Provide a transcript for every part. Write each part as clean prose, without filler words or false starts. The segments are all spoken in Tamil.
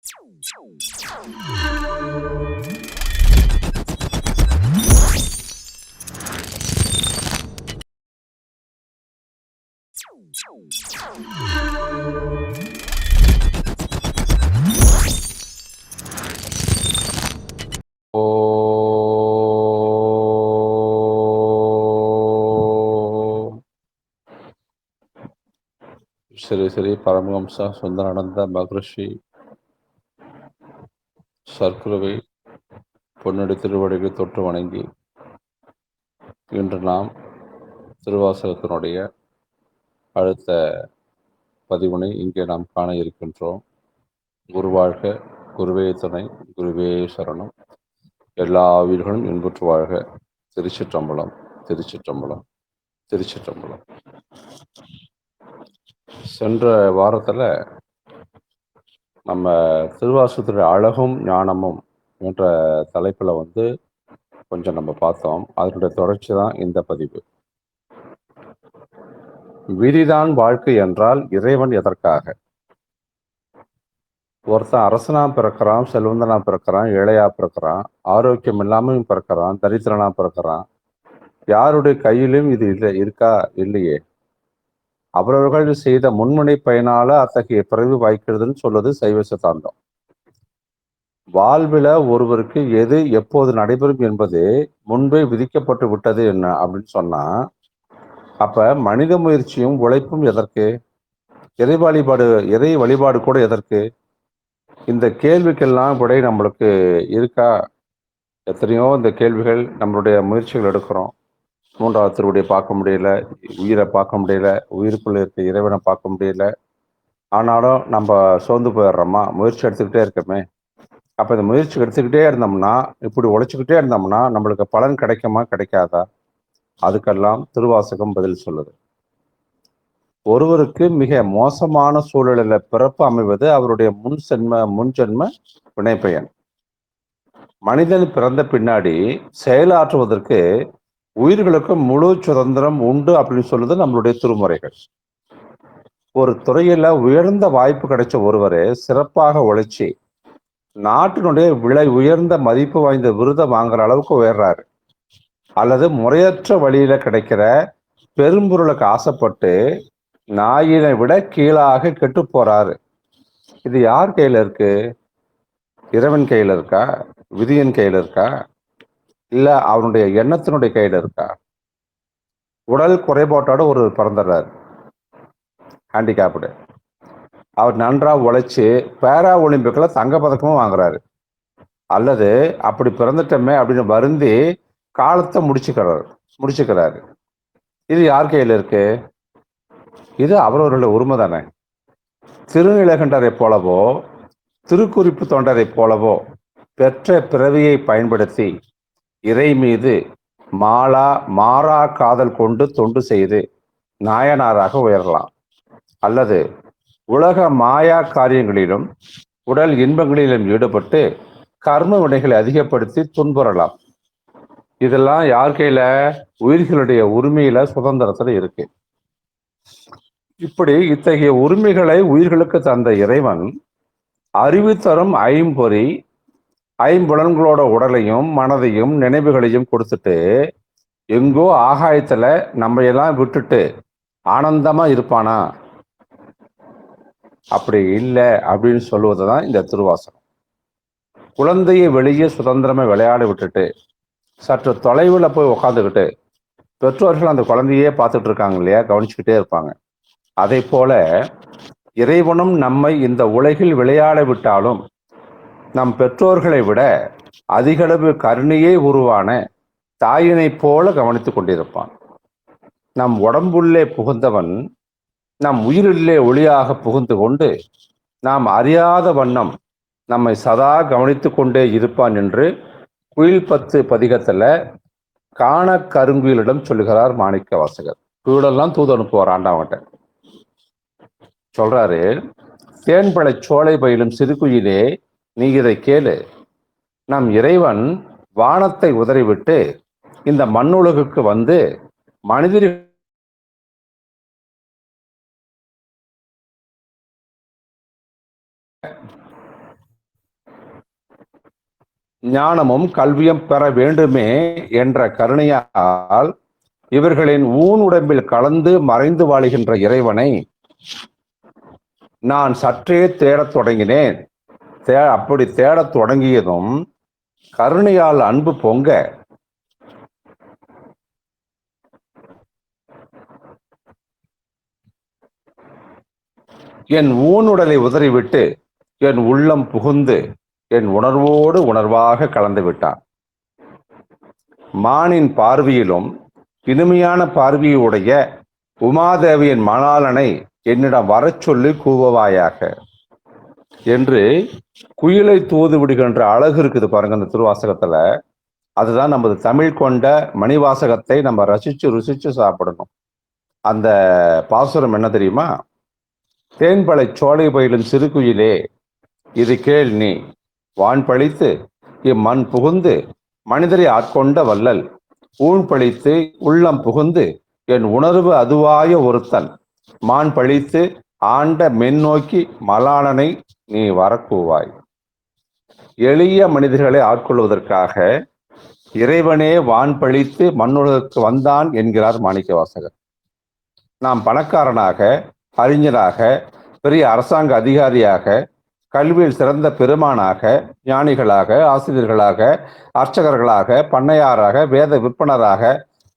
ஸ்ரீ ஸ்ரீ பரமஹம்ச சுந்தரானந்த மகரிஷி சர்க்குருவை பொன்னடி திருவடிகளை தொற்று வணங்கி இன்று நாம் திருவாசகத்தினுடைய அடுத்த பதிவினை இங்கே நாம் காண இருக்கின்றோம். குருவாழ்க, குருவே துணை, குருவே சரணம், எல்லா உயிர்களும் இன்புற்று வாழ்க. திருச்சிற்றம்பலம், திருச்சிற்றம்பலம், திருச்சிற்றம்பலம். சென்ற வாரத்தில் நம்ம திருவாசகத்துடைய அழகும் ஞானமும் என்ற தலைப்பில் கொஞ்சம் நம்ம பார்த்தோம். அதனுடைய தொடர்ச்சி தான் இந்த பதிவு. விதிதான் வாழ்க்கை என்றால் இறைவன் எதற்காக? ஒருத்தன் அரசனா பிறக்கிறான், செல்வந்தனா பிறக்கிறான், ஏழையா பிறக்கிறான், ஆரோக்கியம் இல்லாமல் பிறக்கிறான், தரித்திரனா பிறக்கிறான். யாருடைய கையிலும் இது இல்லை, இருக்கா? இல்லையே. அவரவர்கள் செய்த முன்முனை பயனால அத்தகைய பிறகு வாய்க்கிறதுன்னு சொல்வது சைவ சித்தாந்தம். வாழ்வில ஒருவருக்கு எது எப்போது நடைபெறும் என்பது முன்பே விதிக்கப்பட்டு விட்டது என்ன அப்படின்னு சொன்னா, அப்ப மனித முயற்சியும் உழைப்பும் எதற்கு? இறை வழிபாடு கூட எதற்கு? இந்த கேள்விக்கெல்லாம் விடை நம்மளுக்கு இருக்கா? எத்தனையோ இந்த கேள்விகள், நம்மளுடைய முயற்சிகள் எடுக்கிறோம். மூன்றாவது திருவடியை பார்க்க முடியல, உயிரை பார்க்க முடியல, உயிருக்குள்ள இருக்க இறைவனை பார்க்க முடியல. ஆனாலும் நம்ம சோர்ந்து போயிடுறோமா? முயற்சி எடுத்துக்கிட்டே இருக்கமே. அப்ப இந்த முயற்சி எடுத்துக்கிட்டே இருந்தோம்னா, இப்படி உழைச்சிக்கிட்டே இருந்தோம்னா நம்மளுக்கு பலன் கிடைக்குமா, கிடைக்காதா? அதுக்கெல்லாம் திருவாசகம் பதில் சொல்லுது. ஒருவருக்கு மிக மோசமான சூழலில் பிறப்பு அமைவது அவருடைய முன்ஜென்ம வினைப்பயன். மனிதன் பிறந்த பின்னாடி செயலாற்றுவதற்கு உயிர்களுக்கு முழு சுதந்திரம் உண்டு அப்படின்னு சொல்லுது நம்மளுடைய திருமுறைகள். ஒரு துறையில உயர்ந்த வாய்ப்பு கிடைச்ச ஒருவரை சிறப்பாக உழைச்சி நாட்டினுடைய விலை உயர்ந்த மதிப்பு வாய்ந்த விருதை வாங்குற அளவுக்கு உயர்றாரு. அல்லது முறையற்ற வழியில கிடைக்கிற பெரும்பொருளுக்கு ஆசைப்பட்டு நாயினை விட கீழாக கெட்டு போறாரு. இது யார் கையில இருக்கு? இறைவன் கையில இருக்கா? விதியின் கையில இருக்கா? இல்ல அவனுடைய எண்ணத்தினுடைய கையில இருக்கா? உடல் குறைபாட்டோட ஒரு பிறந்துடுறாரு, ஹேண்டிகேப்டு. அவர் நன்றா உழைச்சு பேரா ஒலிம்பிக்ல தங்க பதக்கமும் வாங்குறாரு. அல்லது அப்படி பிறந்துட்டோமே அப்படின்னு வருந்தி காலத்தை முடிச்சுக்கிறாரு. இது யார் கையில இருக்கு? இது அவரவர்களுடைய உரிமை தானே. திருநிலகண்டரை போலவோ திருக்குறிப்பு தொண்டரை போலவோ பெற்ற பிறவியை பயன்படுத்தி இறை மீது மாறா காதல் கொண்டு தொண்டு செய்து நாயனாராக உயரலாம். அல்லது உலக மாயா காரியங்களிலும் உடல் இன்பங்களிலும் ஈடுபட்டு கர்ம வினைகளை அதிகப்படுத்தி துன்புறலாம். இதெல்லாம் யார் கையில? உயிர்களுடைய உரிமையில, சுதந்திரத்துல இருக்கு. இப்படி இத்தகைய உரிமைகளை உயிர்களுக்கு தந்த இறைவன் அறிவு தரும் ஐம்புலன்களோட உடலையும் மனதையும் நினைவுகளையும் கொடுத்துட்டு எங்கோ ஆகாயத்துல நம்ம எல்லாம் விட்டுட்டு ஆனந்தமா இருப்பானா? அப்படி இல்லை அப்படின்னு சொல்லுவதுதான் இந்த திருவாசகம். குழந்தையை வெளியே சுதந்திரமா விளையாட விட்டுட்டு சற்று தொலைவில் போய் உக்காந்துக்கிட்டு பெற்றோர்கள் அந்த குழந்தையே பார்த்துட்டு இருக்காங்க இல்லையா, கவனிச்சுக்கிட்டே இருப்பாங்க. அதை போல இறைவனும் நம்மை இந்த உலகில் விளையாட விட்டாலும் நம் பெற்றோர்களை விட அதிகளவு கருணையே உருவான தாயினை போல கவனித்துக் கொண்டிருப்பான். நம் உடம்புள்ளே புகுந்தவன் நம் உயிரிலே ஒளியாக புகுந்து கொண்டு நாம் அறியாத வண்ணம் நம்மை சதா கவனித்து கொண்டே இருப்பான் என்று குயில் 10 பதிகத்துல காண கருங்குயிலிடம் சொல்லுகிறார் மாணிக்க வாசகர். குயிலெல்லாம் தூது அனுப்புவார் ஆண்டவன்கிட்ட. சொல்றாரு, தேன்பழை சோலை பயிலும் சிறுகுயிலே நீ இதை கேளு. நம் இறைவன் வானத்தை உதறிவிட்டு இந்த மண்ணுலகுக்கு வந்து மனிதர்கள் ஞானமும் கல்வியும் பெற வேண்டுமே என்ற கருணையால் இவர்களின் ஊன் உடம்பில் கலந்து மறைந்து வாழுகின்ற இறைவனை நான் சற்றே தேடத் தொடங்கினேன். அப்படி தேடத் தொடங்கியதும் கருணையால் அன்பு பொங்க என் ஊனுடலை உதறிவிட்டு என் உள்ளம் புகுந்து என் உணர்வோடு உணர்வாக கலந்து விட்டான். மானின் பார்வையிலும் இனிமையான பார்வையுடைய உமாதேவியின் மணாளனை என்னிடம் வரச் சொல்லி கூவுவாயாக என்று குயிலை தூது விடுகின்ற அழகு இருக்குது பாருங்க அந்த திருவாசகத்துல. அதுதான் நமது தமிழ் கொண்ட மணிவாசகத்தை நம்ம ரசிச்சு ருசிச்சு சாப்பிடணும். அந்த பாசுரம் என்ன தெரியுமா? தேன்பழை சோலை பயிலும் சிறுகுயிலே இது கேள் நீ, வான் பழித்து இம்மண் புகுந்து மனிதரை ஆட்கொண்ட வல்லல், ஊன் பழித்து உள்ளம் புகுந்து என் உணர்வு அதுவாய ஒருத்தன், மான் பழித்து ஆண்ட மென்னோக்கி மலாளனை நீ வரக்கூவாய். எளிய மனிதர்களை ஆட்கொள்வதற்காக இறைவனே வான் பழித்து மண்ணுலகுக்கு வந்தான் என்கிறார் மாணிக்கவாசகர். நாம் பணக்காரனாக, அறிஞராக, பெரிய அரசாங்க அதிகாரியாக, கல்வியில் சிறந்த பெருமானாக, ஞானிகளாக, ஆசிரியர்களாக, அர்ச்சகர்களாக, பண்ணையாராக, வேத விற்பனராக,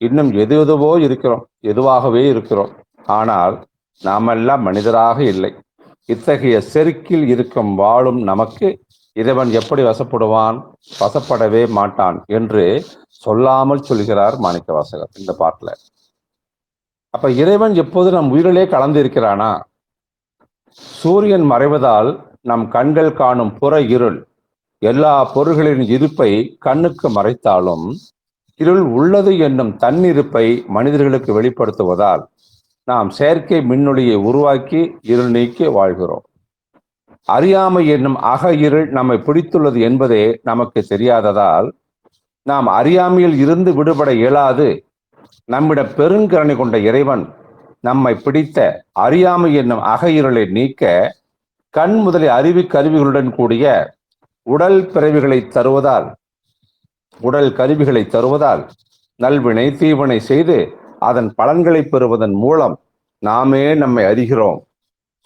இன்னும் எதுவோ இருக்கிறோம், எதுவாகவே இருக்கிறோம். ஆனால் நாமெல்லாம் மனிதராக இல்லை. இத்தகைய செருக்கில் இருக்கும் வாழும் நமக்கு இறைவன் எப்படி வசப்படுவான்? வசப்படவே மாட்டான் என்று சொல்லாமல் சொல்கிறார் மாணிக்கவாசகர் இந்த பாட்டுல. அப்ப இறைவன் எப்போது நம் உயிரிலே கலந்து இருக்கிறானா? சூரியன் மறைவதால் நம் கண்கள் காணும் புற இருள் எல்லா பொருள்களின் இருப்பை கண்ணுக்கு மறைத்தாலும் இருள் உள்ளது என்னும் தன்னிருப்பை மனிதர்களுக்கு வெளிப்படுத்துவதால் நாம் செயற்கை மின்னொளியை உருவாக்கி இருள் நீக்கி வாழ்கிறோம். அறியாமை என்னும் அக இருள் நம்மை பிடித்துள்ளது என்பதே நமக்கு தெரியாததால் நாம் அறியாமையில் இருந்து விடுபட இயலாது. நம்மிடம் பெருங்கருணை கொண்ட இறைவன் நம்மை பிடித்த அறியாமை என்னும் அக இருளை நீக்க கண் முதலிய அறிவு கருவிகளுடன் கூடிய உடல் கருவிகளை தருவதால் நல்வினை தீவினை செய்து அதன் பலன்களை பெறுவதன் மூலம் நாமே நம்மை அறிகிறோம்.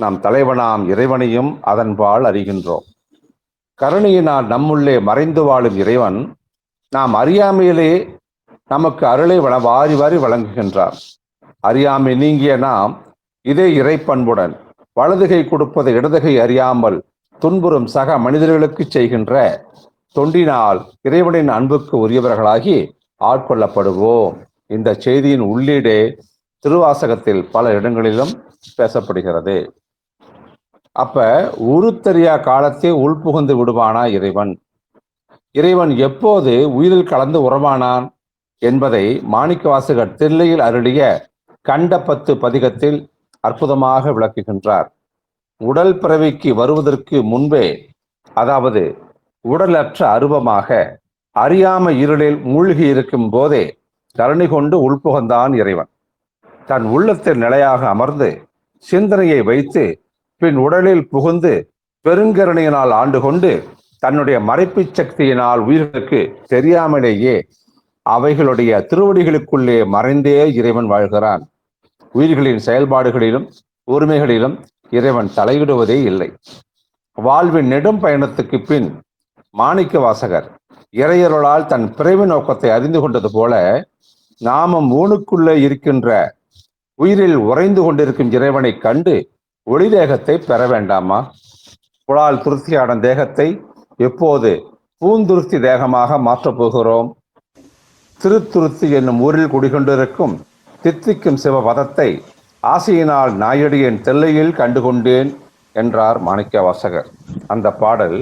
நாம் தலைவனாம் இறைவனையும் அதன்பால் அறிகின்றோம். கருணையினால் நம்முள்ளே மறைந்து வாழும் இறைவன் நாம் அறியாமையிலே நமக்கு அருளை வாரி வாரி வழங்குகின்றார். அறியாமை நீங்கிய நாம் இதே இறைப்பண்புடன் வலதுகை கொடுப்பதை இடதுகை அறியாமல் துன்புறும் சக மனிதர்களுக்கு செய்கின்ற தொண்டினால் இறைவனின் அன்புக்கு உரியவர்களாகி ஆட்கொள்ளப்படுவோம். இந்த செய்தியின் உள்ளீடே திருவாசகத்தில் பல இடங்களிலும் பேசப்படுகிறது. அப்ப உருத்தெரியா காலத்தே உள்புகுந்து விடுவானா இறைவன்? இறைவன் எப்போது உயிரில் கலந்து உறவானான் என்பதை மாணிக்கவாசகர் தில்லையில் அருளிய கண்டபத்து பதிகத்தில் அற்புதமாக விளக்குகின்றார். உடல் பிறவிக்கு வருவதற்கு முன்பே, அதாவது உடலற்ற அருவமாக அறியாம இருளில் மூழ்கி இருக்கும் போதே கருணை கொண்டு உள்புகந்தான் இறைவன். தன் உள்ளத்தில் நிலையாக அமர்ந்து சிந்தனையை வைத்து பின் உடலில் புகுந்து பெருங்கருணையினால் ஆண்டு கொண்டு தன்னுடைய மறைப்பு சக்தியினால் உயிர்களுக்கு தெரியாமலேயே அவைகளுடைய திருவடிகளுக்குள்ளே மறைந்தே இறைவன் வாழ்கிறான். உயிர்களின் செயல்பாடுகளிலும் உரிமைகளிலும் இறைவன் தலையிடுவதே இல்லை. வாழ்வின் நெடும் பயணத்துக்கு பின் மாணிக்கவாசகர் இறையருளால் தன் பிறவி நோக்கத்தை அறிந்து கொண்டது போல நாமும் ஊனுக்குள்ளே இருக்கின்ற உயிரில் உறைந்து கொண்டிருக்கும் இறைவனை கண்டு ஒளி தேகத்தை பெற வேண்டாமா? புலால் துருத்தியான தேகத்தை எப்போது பூந்துருத்தி தேகமாக மாற்றப் போகிறோம்? திருத்துருத்தி என்னும் ஊரில் குடிகொண்டிருக்கும் தித்திக்கும் சிவபதத்தை ஆசையினால் நாயடியின் தெல்லையில் கண்டுகொண்டேன் என்றார் மாணிக்கவாசகர். அந்த பாடல்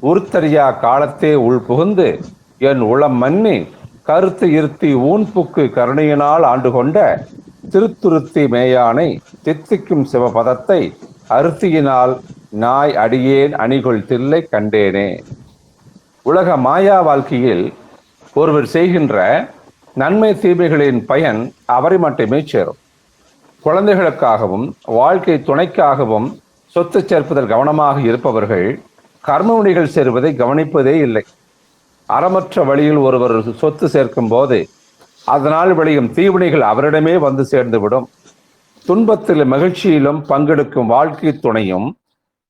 உருத்தரியா காலத்தே உள் புகுந்து என் உளம் மன்னி கருத்து இருத்தி ஊன்புக்கு கருணையினால் ஆண்டு கொண்ட திருத்துருத்தி மேயானை தித்திக்கும் சிவபதத்தை அருத்தியினால் நாய் அடியேன் அணிகொள் தில்லை கண்டேனே. உலக மாயா வாழ்க்கையில் ஒருவர் செய்கின்ற நன்மை தீமைகளின் பயன் அவரை மட்டுமே சேரும். குழந்தைகளுக்காகவும் வாழ்க்கை துணைக்காகவும் சொத்து சேர்ப்பதில் கவனமாக இருப்பவர்கள் கர்மவினைகள் சேருவதை கவனிப்பதே இல்லை. அறமற்ற வழியில் ஒருவர் சொத்து சேர்க்கும் போது அதனால் விளையும் தீவினைகள் அவரிடமே வந்து சேர்ந்துவிடும். துன்பத்தில் மகிழ்ச்சியிலும் பங்கெடுக்கும் வாழ்க்கை துணையும்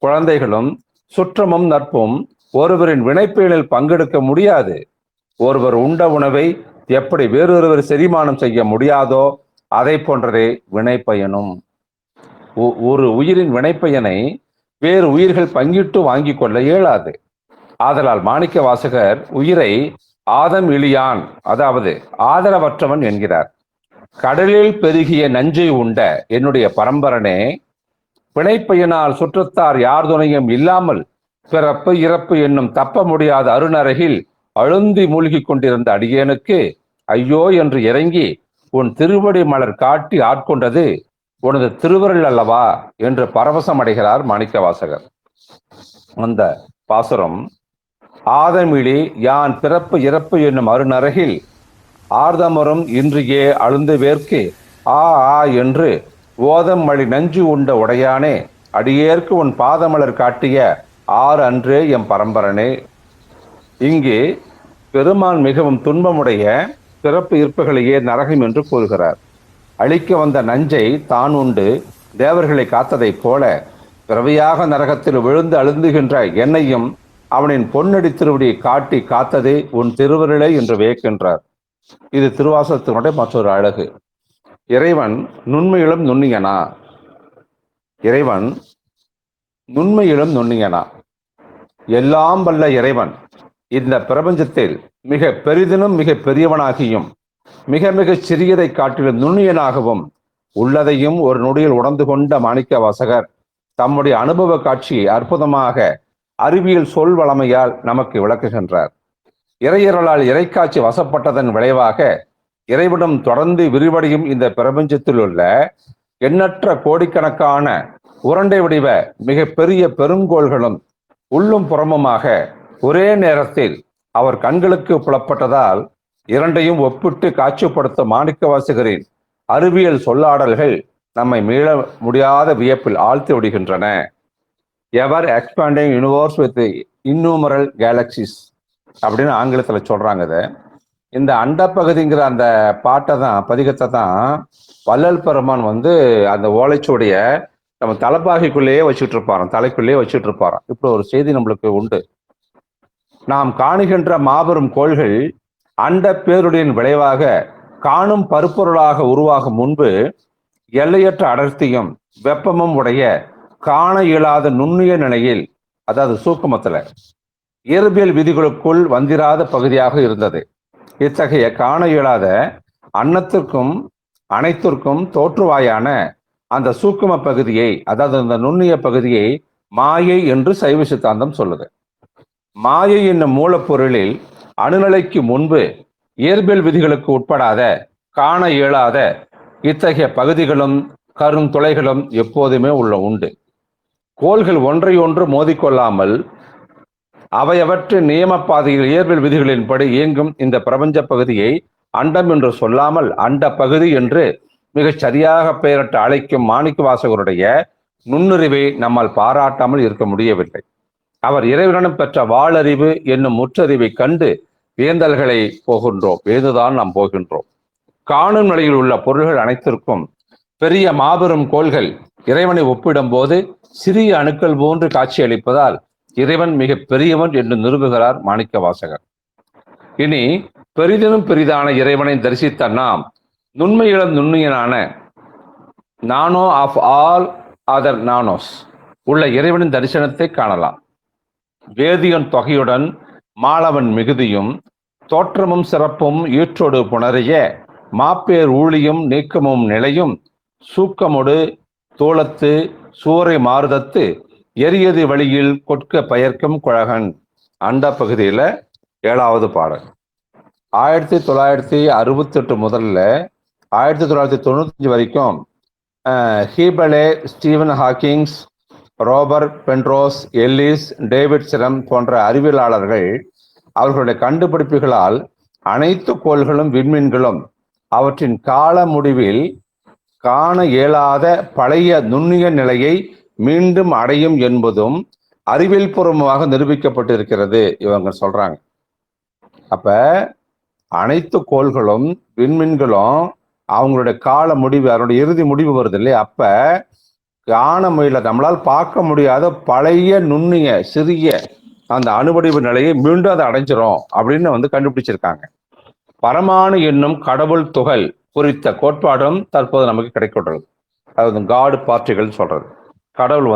குழந்தைகளும் சுற்றமும் நட்பும் ஒருவரின் வினைப்பயனில் பங்கெடுக்க முடியாது. ஒருவர் உண்ட உணவை எப்படி வேறொருவர் செரிமானம் செய்ய முடியாதோ அதை போன்றதே வினைப்பயனும். ஒரு உயிரின் வினைப்பயனை வேறு உயிர்கள் பங்கிட்டு வாங்கிக் கொள்ள இயலாது. ஆதலால் மாணிக்க வாசகர் உயிரை ஆதம் இழியான், அதாவது ஆதரவற்றவன் என்கிறார். கடலில் பெருகிய நஞ்சை உண்ட என்னுடைய பரம்பரனே, பிணைப்பையனால் சுற்றத்தார் யார் துணையும் இல்லாமல் பிறப்பு இறப்பு என்னும் தப்ப முடியாத அருணரகில் அழுந்தி மூழ்கி கொண்டிருந்த அடியேனுக்கு ஐயோ என்று இறங்கி உன் திருவடி மலர் காட்டி ஆட்கொண்டது உனது திருவருள் அல்லவா என்று பரவசம் அடைகிறார் மாணிக்க வாசகர். அந்த பாசுரம், ஆதமிழி யான் பிறப்பு இறப்பு என்னும் அருணரகில் ஆர்தமரும் இன்றியே அழுந்து வேர்க்கு ஆ ஆ என்று ஓதம் மழி நஞ்சு உண்ட உடையானே, அடியேற்கு உன் பாதமலர் காட்டிய ஆறு அன்றே எம் பரம்பரனே. இங்கு பெருமான் மிகவும் துன்பமுடைய பிறப்பு இருப்புகளையே நரகம் என்று கூறுகிறார். அழிக்க வந்த நஞ்சை தான் உண்டு தேவர்களை காத்ததைப் போல பிறவியாக நரகத்தில் விழுந்து அழுந்துகின்ற என்னையும் அவனின் பொன்னடி திருவடியை காட்டி காத்ததே உன் திருவருளே என்று வியக்கின்றார். இது திருவாசகத்தினுடைய மற்றொரு அழகு. இறைவன் நுண்மையிலும் நுண்ணியனா, இறைவன் நுண்மையிலும் நுண்ணியனா. எல்லாம் வல்ல இறைவன் இந்த பிரபஞ்சத்தில் மிக பெரிதினும் மிக பெரியவனாகியும் மிக மிக சிறியதை காட்டிலும் நுண்ணியனாகவும் உள்ளதையும் ஒரு நொடியில் உணர்ந்து கொண்ட மாணிக்க வாசகர் தம்முடைய அனுபவ காட்சியை அற்புதமாக அறிவியல் சொல் வளமையால் நமக்கு விளக்குகின்றார். இறையறலால் இறைக்காட்சி வசப்பட்டதன் விளைவாக இறைவிடம் தொடர்ந்து விரிவடையும் இந்த பிரபஞ்சத்தில் உள்ள எண்ணற்ற கோடிக்கணக்கான உருண்டை வடிவ மிக பெரிய பெருங்கோள்களும் உள்ளும் புறமுமாக ஒரே நேரத்தில் அவர் கண்களுக்கு புலப்பட்டதால் இரண்டையும் ஒப்பிட்டு காட்சிப்படுத்த மாணிக்க வாசகரின் அறிவியல் சொல்லாடல்கள் நம்மை மீள முடியாத வியப்பில் ஆழ்த்தி விடுகின்றன. எவர் எக்ஸ்பாண்டிங் யூனிவர்ஸ் வித் இன்னூமரல் கேலக்சிஸ் அப்படின்னு ஆங்கிலத்தில் சொல்றாங்க. இதை இந்த அண்டப்பகுதிங்கிற அந்த பாட்டை தான், பதிகத்தை தான் வள்ளல் பெருமான் அந்த ஓலைச்சுவடைய நம்ம தலைப்பாகைக்குள்ளேயே வச்சுட்டு இருப்பாராம், தலைக்குள்ளேயே வச்சுட்டு இருப்பாராம். இப்படி ஒரு செய்தி நம்மளுக்கு உண்டு. நாம் காணுகின்ற மாபெரும் கோள்கள் அண்ட பேருடையின் விளைவாக காணும் பருப்பொருளாக உருவாகும் முன்பு எல்லையற்ற அடர்த்தியும் வெப்பமும் உடைய காண இயலாத நுண்ணிய நிலையில், அதாவது சூக்குமத்துல இயற்பியல் விதிகளுக்குள் வந்திராத பகுதியாக இருந்தது. இத்தகைய காண இயலாத அன்னத்திற்கும் அனைத்திற்கும் தோற்றுவாயான அந்த சூக்கும பகுதியை, அதாவது அந்த நுண்ணிய பகுதியை மாயை என்று சைவ சித்தாந்தம் சொல்லுது. மாயை என்னும் மூலப்பொருளில் அணுநிலைக்கு முன்பு இயற்பியல் விதிகளுக்கு உட்படாத காண இயலாத இத்தகைய பகுதிகளும் கருந்துளைகளும் எப்போதுமே உண்டு. கோள்கள் ஒன்றையொன்று மோதிக்கொள்ளாமல் அவையவற்றின் நியம பாதையில் இயற்பியல் விதிகளின்படி இயங்கும் இந்த பிரபஞ்ச பகுதியை அண்டம் என்று சொல்லாமல் அண்ட பகுதி என்று மிகச் சரியாக பெயரிட்டு அழைக்கும் மாணிக்க வாசகருடைய நுண்ணறிவை நம்மால் பாராட்டாமல் இருக்க முடியவில்லை. அவர் இறைவனிடம் பெற்ற வாளறிவு என்னும் முற்றறிவை கண்டு வியந்தல்களை வியந்துதான் நாம் போகின்றோம். காணும் நிலையில் உள்ள பொருள்கள் அனைத்திற்கும் பெரிய மாபெரும் கோள்கள் இறைவனை ஒப்பிடும் போது சிறிய அணுக்கள் போன்று காட்சியளிப்பதால் இறைவன் மிக பெரியவன் என்று நிறுவுகிறார் மாணிக்க வாசகர். இனி பெரிதினும் பெரிதான இறைவனை தரிசித்த நாம் நுண்மையிலும் நுண்ணியனான நானோ ஆஃப் ஆல் அதர் நானோஸ் உள்ள இறைவனின் தரிசனத்தை காணலாம். வேதியன் தொகையுடன் மாளவன் மிகுதியும் தோற்றமும் சிறப்பும் ஈற்றோடு புணரிய மாப்பேர் ஊழியும் நீக்கமும் நிலையும் சூக்கமொடு தோளத்து சூறை மாறுதத்து எரியது வழியில் கொட்க பயர்க்கும் குழகன். அண்ட பகுதியில 7வது பாடல். 1968 முதல்ல 1995 வரைக்கும் ஹீபலே, Stephen Hawkings, Robert Penrose, Ellis, David சிரம் போன்ற அறிவியலாளர்கள் அவர்களுடைய கண்டுபிடிப்புகளால் அனைத்து கோள்களும் விண்மீன்களும் அவற்றின் கால முடிவில் காண இயலாத பழைய நுண்ணிய நிலையை மீண்டும் அடையும் என்பதும் அறிவியல் பூர்வமாக நிரூபிக்கப்பட்டிருக்கிறது இவங்க சொல்றாங்க. அப்ப அனைத்து கோள்களும் விண்மீன்களும் அவங்களுடைய கால முடிவு, அதனுடைய இறுதி முடிவு வருது இல்லையா? அப்ப காண முயல நம்மளால் பார்க்க முடியாத பழைய நுண்ணிய சிறிய அந்த அணுவடிவு நிலையை மீண்டும் அதை அடைஞ்சிரும் அப்படின்னு கண்டுபிடிச்சிருக்காங்க. பரமாணு என்னும் கடவுள் துகள் குறித்த கோட்பாடும் தற்போது நமக்கு கிடைக்கின்றது. அதாவது காடு பார்ட்டிகள் சொல்றது. கடவுள்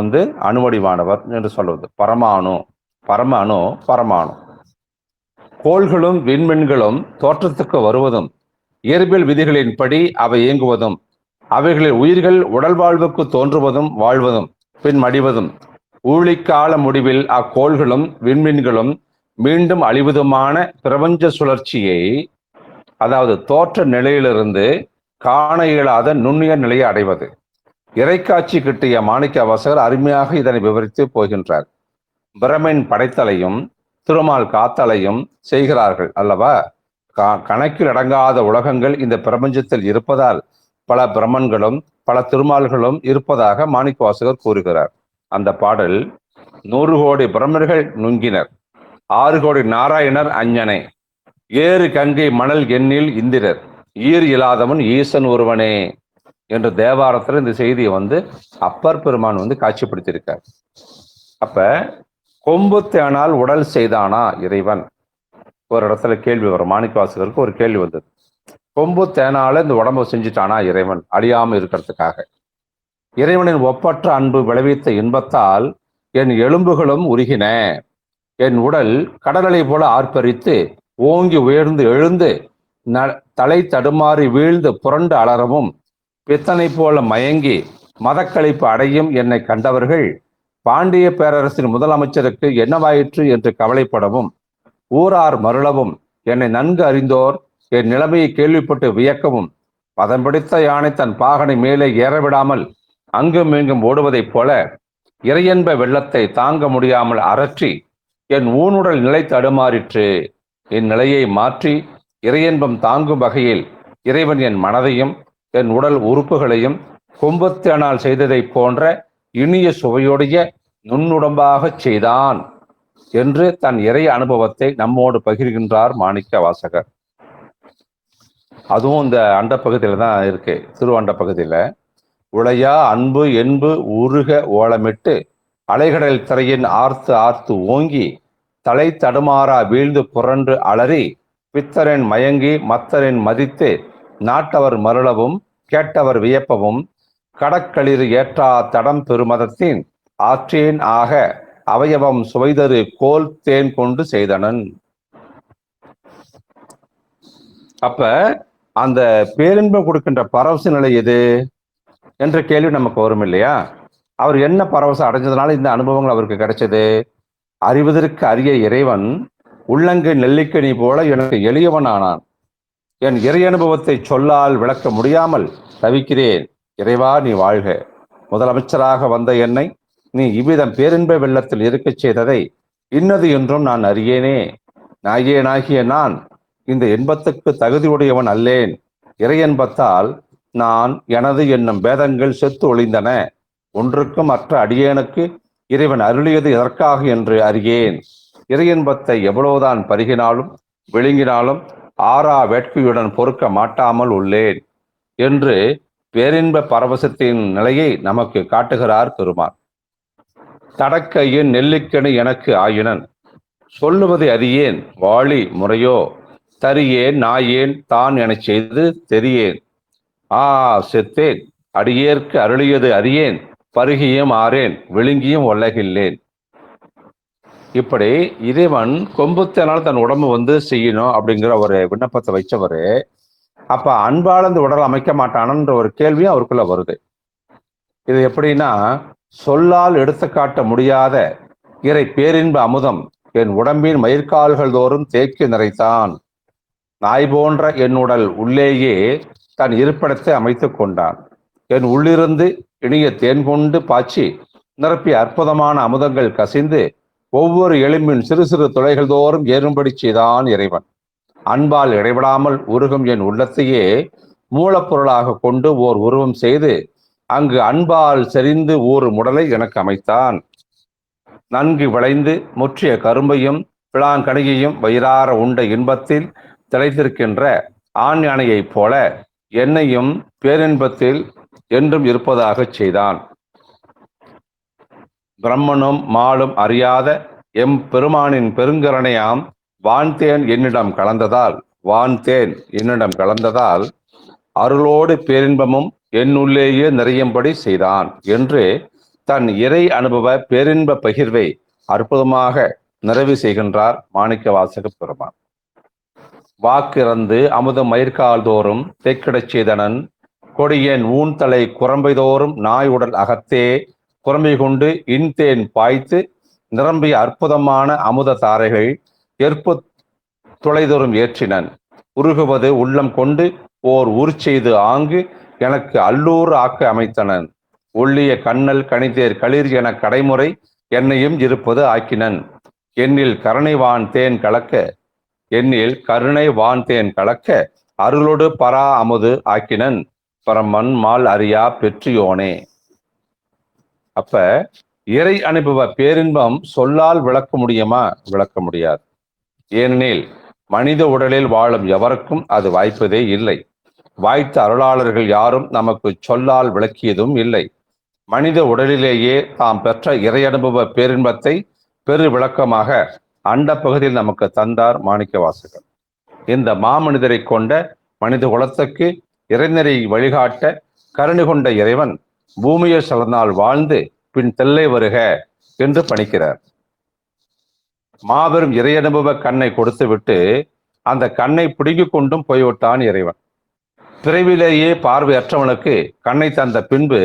அணுவடிவானவர் என்று சொல்வது. பரமாணு பரமாணு. கோள்களும் விண்மீன்களும் தோற்றத்துக்கு வருவதும் இயற்பியல் விதிகளின்படி அவை இயங்குவதும் அவைகளில் உயிர்கள் உடல் வாழ்வுக்கு தோன்றுவதும் வாழ்வதும் பின் மடிவதும் ஊழிக்கால முடிவில் அக்கோள்களும் விண்மீன்களும் மீண்டும் அழிவதுமான பிரபஞ்ச சுழற்சியை, அதாவது தோற்ற நிலையிலிருந்து காண இயலாத நுண்ணிய நிலையை அடைவது. இறைக்காட்சி கிட்டிய மாணிக்க வாசகர் அருமையாக இதனை விவரித்து போகின்றார். பிரமின் படைத்தலையும் திருமால் காத்தலையும் செய்கிறார்கள் அல்லவா? கணக்கில் அடங்காத உலகங்கள் இந்த பிரபஞ்சத்தில் இருப்பதால் பல பிரம்மன்களும் பல திருமால்களும் இருப்பதாக மாணிக்க வாசகர் கூறுகிறார். அந்த பாடல் 100 கோடி பிரம்மர்கள் நுங்கினர், 6 கோடி நாராயணர் அஞ்ஞனை, 7 கங்கை மணல் எண்ணில் இந்திரர், ஈர் இல்லாதவன் ஈசன் ஒருவனே என்ற தேவாரத்தில் இந்த செய்தியை அப்பர் பெருமான் காட்சிப்படுத்தியிருக்கார். அப்ப கொம்பு தேனால் உடல் செய்தானா இறைவன்? ஒரு இடத்துல கேள்வி வரும். மாணிக்க வாசகருக்கு ஒரு கேள்வி வந்தது. கொம்பு தேனால இந்த உடம்பை செஞ்சுட்டானா இறைவன் அழியாம இருக்கிறதுக்காக? இறைவனின் ஒப்பற்ற அன்பு விளைவித்த இன்பத்தால் என் எலும்புகளும் உருகின, என் உடல் கடலலை போல ஆர்ப்பரித்து ஓங்கி உயர்ந்து எழுந்து தலை தடுமாறி வீழ்ந்து புரண்டு அலறவும் பித்தனை போல மயங்கி மதக்களிப்பு அடையும் என்னை கண்டவர்கள் பாண்டிய பேரரசின் முதலமைச்சருக்கு என்னவாயிற்று என்று கவலைப்படவும் ஊரார் மருளவும் என்னை நன்கு அறிந்தோர் என் நிலைமையை கேள்விப்பட்டு வியக்கவும் பதம் பிடித்த யானை தன் பாகனை மேலே ஏறவிடாமல் அங்கும் இங்கும் ஓடுவதைப் போல இறையன்ப வெள்ளத்தை தாங்க முடியாமல் அரற்றி என் ஊனுடல் நிலை தடுமாறிற்று. இந்நிலையை மாற்றி இறையன்பம் தாங்கும் வகையில் இறைவன் என் மனதையும் என் உடல் உறுப்புகளையும் கொம்புத்தேனால் செய்ததை போன்ற இனிய சுவையுடைய நுண்ணுடம்பாக செய்தான் என்று தன் இறை அனுபவத்தை நம்மோடு பகிர்கின்றார் மாணிக்க வாசகர். அதுவும் இந்த அண்ட பகுதியில தான் இருக்கு. திருவண்ட பகுதியில உளையா அன்பு என்பு உருக ஓலமிட்டு அலைகடல் திரையின் ஆர்த்து ஆர்த்து ஓங்கி தலை தடுமாறா வீழ்ந்து புரண்டு அலறி பித்தரின் மயங்கி மத்தரின் மதித்து நாட்டவர் மருளவும் கேட்டவர் வியப்பவும் கடற்களிர் ஏற்றா தடம் பெருமதத்தின் ஆற்றேன் ஆக அவயவம் சுவைதரு கோல் தேன் கொண்டு செய்தனன். அப்ப அந்த பேரின்பம் கொடுக்கின்ற பரவச நிலை எது என்ற கேள்வி நமக்கு வரும் இல்லையா? அவர் என்ன பரவசம் அடைஞ்சதுனால இந்த அனுபவங்கள் அவருக்கு கிடைச்சது? அறிவதற்கு அரிய இறைவன் உள்ளங்கை நெல்லிக்கனி போல எனக்கு எளியவன் ஆனான். என் இறை அனுபவத்தை சொல்லால் விளக்க முடியாமல் தவிக்கிறேன். இறைவா நீ வாழ்க. முதலமைச்சராக வந்த என்னை நீ இவ்விதம் பேரின்ப வெள்ளத்தில் இருக்கச் செய்ததை இன்னது என்றும் நான் அறியேனே. நாயேனாகிய நான் இந்த இன்பத்துக்கு தகுதியுடையவன் அல்லேன். இறையன்பத்தால் நான் எனது என்னும் பேதங்கள் செத்து ஒளிந்தன. ஒன்றுக்கும் மற்ற அடியேனுக்கு இறைவன் அருளியது எதற்காக என்று அறியேன். இறையன்பத்தை எவ்வளவுதான் பருகினாலும் விழுங்கினாலும் ஆறா வேட்கையுடன் பொறுக்க மாட்டாமல் உள்ளேன் என்று பேரின்ப பரவசத்தின் நிலையை நமக்கு காட்டுகிறார் பெருமான். தடக்கையின் நெல்லிக்கனி எனக்கு ஆயினன், சொல்லுவதை அறியேன் வாழி முறையோ, தரியேன் நாயேன் தான் எனச் செய்து தெரியேன். செத்தேன் அடியேற்கு அருளியது அறியேன், பருகியும் ஆறேன் விழுங்கியும் ஒல்லகில்லேன். இப்படி இறைவன் கொம்புத்தனால் தன் உடம்பு செய்யணும் அப்படிங்கிற ஒரு விண்ணப்பத்தை வச்சவர். அப்ப அன்பால் இந்த உடல் அமைக்க மாட்டானன்ற ஒரு கேள்வியும் அவருக்குள்ள வருது. இது எப்படின்னா, சொல்லால் எடுத்து காட்ட முடியாத இறை பேரின்ப அமுதம் என் உடம்பின் மயிர்கால்கள் தோறும் தேக்கி நிறைத்தான். நாய் போன்ற என் உடல் உள்ளேயே தன் இருப்பிடத்தை அமைத்துக் கொண்டான். என் உள்ளிருந்து இனிய தேன் கொண்டு பாய்ச்சி நிரப்பிய அற்புதமான அமுதங்கள் கசிந்து ஒவ்வொரு எலும்பின் சிறு சிறு துளைகள் தோறும் ஏறும்படி செய்தான் இறைவன். அன்பால் இடைவிடாமல் உருகும் என் உள்ளத்தையே மூலப்பொருளாக கொண்டு ஓர் உருவம் செய்து அங்கு அன்பால் செறிந்து ஊறு முடலை எனக்கு அமைத்தான். நன்கு விளைந்து முற்றிய கரும்பையும் பிளாங்கனியையும் வயிறார உண்ட இன்பத்தில் திளைத்திருக்கின்ற ஆண் யானையைப் போல என்னையும் பேரின்பத்தில் என்றும் இருப்பதாக செய்தான். பிரம்மனும் மாலும் அறியாத எம் பெருமானின் பெருங்கருணையாம் வான்தேன் என்னிடம் கலந்ததால் அருளோடு பேரின்பமும் என்னுள்ளேயே நிறையும்படி செய்தான் என்று தன் இறை அனுபவ பேரின்ப பகிர்வை அற்புதமாக நிறைவு செய்கின்றார் மாணிக்க வாசக பெருமான். வாக்கிறந்து அமுதம் மயிர்கால் தோறும் தேக்கிடச் செய்தனன் கொடியன் ஊன்தலை குரம்பைதோறும் நாய் உடல் அகத்தே குரம்பை கொண்டு இன்தேன் பாய்த்து நிரம்பிய அற்புதமான அமுத தாரைகள் ஏற்பு துளைதோறும் ஏற்றினன். உருகுவது உள்ளம் கொண்டு ஓர் செய்து ஆங்கு எனக்கு அல்லூர் ஆக்க அமைத்தனன். ஒள்ளிய கண்ணல் கனிதேர் களிர் என கடைமுறை என்னையும் இருப்பது ஆக்கினன். என்னில் கருணை வான் தேன் கலக்க அருளோடு பரா அமுது ஆக்கினன் பரமன் மால் அறியா பெற்றியோனே. அப்ப இறை அனுபவ பேரின்பம் சொல்லால் விளக்க முடியுமா? விளக்க முடியாது. ஏனெனில் மனித உடலில் வாழும் எவருக்கும் அது வாய்ப்பதே இல்லை. வாய்த்த அருளாளர்கள் யாரும் நமக்கு சொல்லால் விளக்கியதும் இல்லை. மனித உடலிலேயே தாம் பெற்ற இறை அனுபவ பேரின்பத்தை பெரு விளக்கமாக அண்ட பகுதியில் நமக்கு தந்தார் மாணிக்க வாசகர். இந்த மாமனிதரை கொண்ட மனித குலத்துக்கு இறைநெறி வழிகாட்ட கருணை கொண்ட இறைவன் பூமியில் சில நாள் வாழ்ந்து பின் தெல்லை வருக என்று பணிக்கிறார். மாபெரும் இறை அனுபவ கண்ணை கொடுத்து விட்டு அந்த கண்ணை பிடுங்கிக் கொண்டும் போய்விட்டான் இறைவன். பிறவிலேயே பார்வையற்றவனுக்கு கண்ணை தந்த பின்பு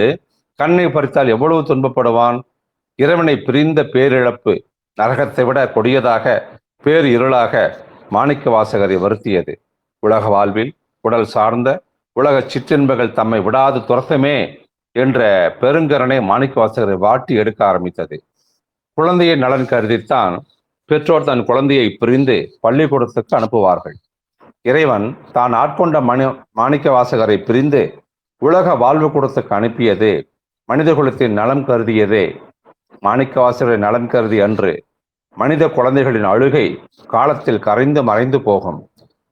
கண்ணை பறித்தால் எவ்வளவு துன்பப்படுவான்? இறைவனை பிரிந்த பேரிழப்பு நரகத்தை விட கொடியதாக பேர் இருளாக மாணிக்க வாசகரை வருத்தியது. உலக வாழ்வில் உடல் சார்ந்த உலக சிற்றின்பங்கள் தம்மை விடாது துரத்தமே என்ற பெருங்கரணை மாணிக்க வாசகரை வாட்டி எடுக்க ஆரம்பித்தது. குழந்தையை நலன் கருதித்தான் பெற்றோர் தன் குழந்தையை பிரிந்து பள்ளிக்கூடத்துக்கு அனுப்புவார்கள். இறைவன் தான் ஆட்கொண்ட மாணிக்க வாசகரை பிரிந்து உலக வாழ்வு கூடத்துக்கு அனுப்பியது மனித குலத்தின் நலம் கருதியதே. மாணிக்க வாசகரை நலன் கருதி அன்று மனித குழந்தைகளின் அழுகை காலத்தில் கரைந்து மறைந்து போகும்.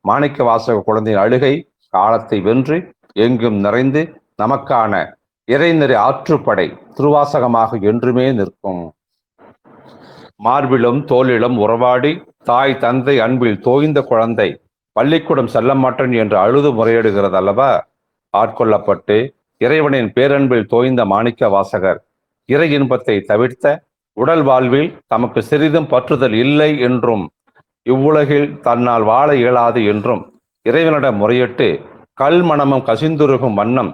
மாணிக்க வாசக குழந்தையின் அழுகை காலத்தை வென்று எங்கும் நிறைந்து நமக்கான இறைநெறி ஆற்றுப்படை திருவாசகமாக என்றுமே நிற்கும். மார்பிலும் தோளிலும் உறவாடி தாய் தந்தை அன்பில் தோய்ந்த குழந்தை பள்ளிக்கூடம் செல்ல மாட்டேன் என்று அழுது முறையிடுகிறது அல்லவா? ஆட்கொள்ளப்பட்டு இறைவனின் பேரன்பில் தோய்ந்த மாணிக்க வாசகர் இறை இன்பத்தை தவிர்த்த உடல் வாழ்வில் தமக்கு சிறிதும் பற்றுதல் இல்லை என்றும் இவ்வுலகில் தன்னால் வாழ இயலாது என்றும் இறைவனிடம் முறையிட்டு கல் மனமும் கசிந்துருகும் வண்ணம்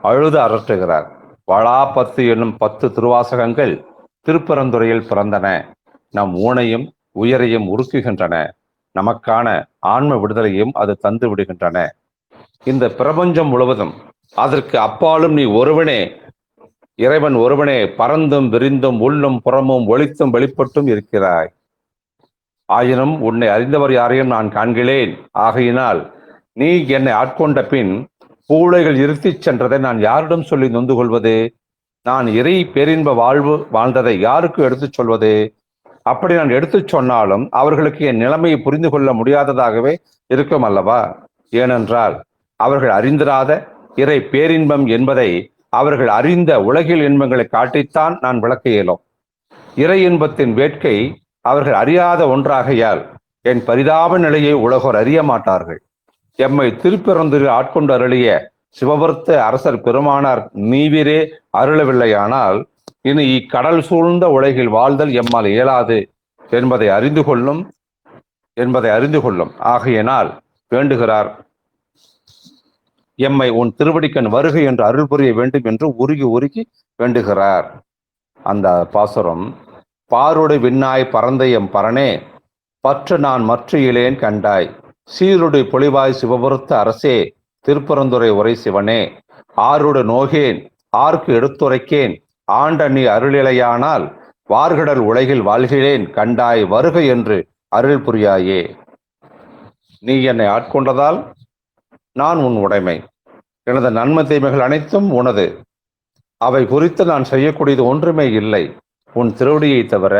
அழுது அரற்றுகிறார். வளாபத்து என்னும் 10 திருவாசகங்கள் திருப்பரந்துறையில் பிறந்தன. நம் ஊனையும் உயரையும் உருக்குகின்றன. நமக்கான ஆன்ம விடுதலையும் அது தந்து விடுகின்றன. இந்த பிரபஞ்சம் முழுவதும் அதற்கு அப்பாலும் நீ ஒருவனே, இறைவன் ஒருவனே பறந்தும் விரிந்தும் உள்ளும் புறமும் ஒளித்தும் வெளிப்பட்டும் இருக்கிறாய். ஆயினும் உன்னை அறிந்தவர் யாரையும் நான் காண்கிறேன். ஆகையினால் நீ என்னை ஆட்கொண்ட பின் பூளைகள் இருத்திச் சென்றதை நான் யாரிடம் சொல்லி நொந்து கொள்வது? நான் இறை பேரின்ப வாழ்வு வாழ்ந்ததை யாருக்கு எடுத்துச் சொல்வது? அப்படி நான் எடுத்துச் சொன்னாலும் அவர்களுக்கு என் நிலைமையை புரிந்து கொள்ள முடியாததாகவே இருக்கும் அல்லவா? ஏனென்றால் அவர்கள் அறிந்திராத இறை பேரின்பம் என்பதை அவர்கள் அறிந்த உலகில் இன்பங்களை காட்டித்தான் நான் விளக்க இயலும். இறை இன்பத்தின் வேட்கை அவர்கள் அறியாத ஒன்றாகையால் என் பரிதாப நிலையை உலகோர் அறிய மாட்டார்கள். எம்மை திருப்பெருந்துறையில் ஆட்கொண்டு அருளிய சிவபெருத்த அரசர் பெருமானார் நீவிரே அருளவில்லையானால் இனி இக்கடல் சூழ்ந்த உலகில் வாழ்தல் எம்மால் இயலாது என்பதை அறிந்து கொள்ளும். ஆகையினால் வேண்டுகிறார், எம்மை உன் திருவடிக்கண் வருகை என்று அருள் புரிய வேண்டும் என்று உருகி உருகி வேண்டுகிறார். அந்த பாசுரம், பாருடை விண்ணாய் பரந்த எம் பரனே பற்று நான் மற்ற இலேன் கண்டாய் சீருடை பொலிவாய் சிவபுரத்து அரசே திருப்பரந்துரை உரை சிவனே ஆருடு நோகேன் ஆர்க்கு எடுத்துரைக்கேன் ஆண்ட நீ அருளிலையானால் வார்கடல் உலகில் வாழ்கிறேன் கண்டாய் வருக என்று அருள் புரியாயே. நீ என்னை ஆட்கொண்டதால் நான் உன் உடைமை. எனது நன்மை தீமைகள் அனைத்தும் உனது. அவை குறித்து நான் செய்யக்கூடியது ஒன்றுமே இல்லை. உன் திருவடியை தவிர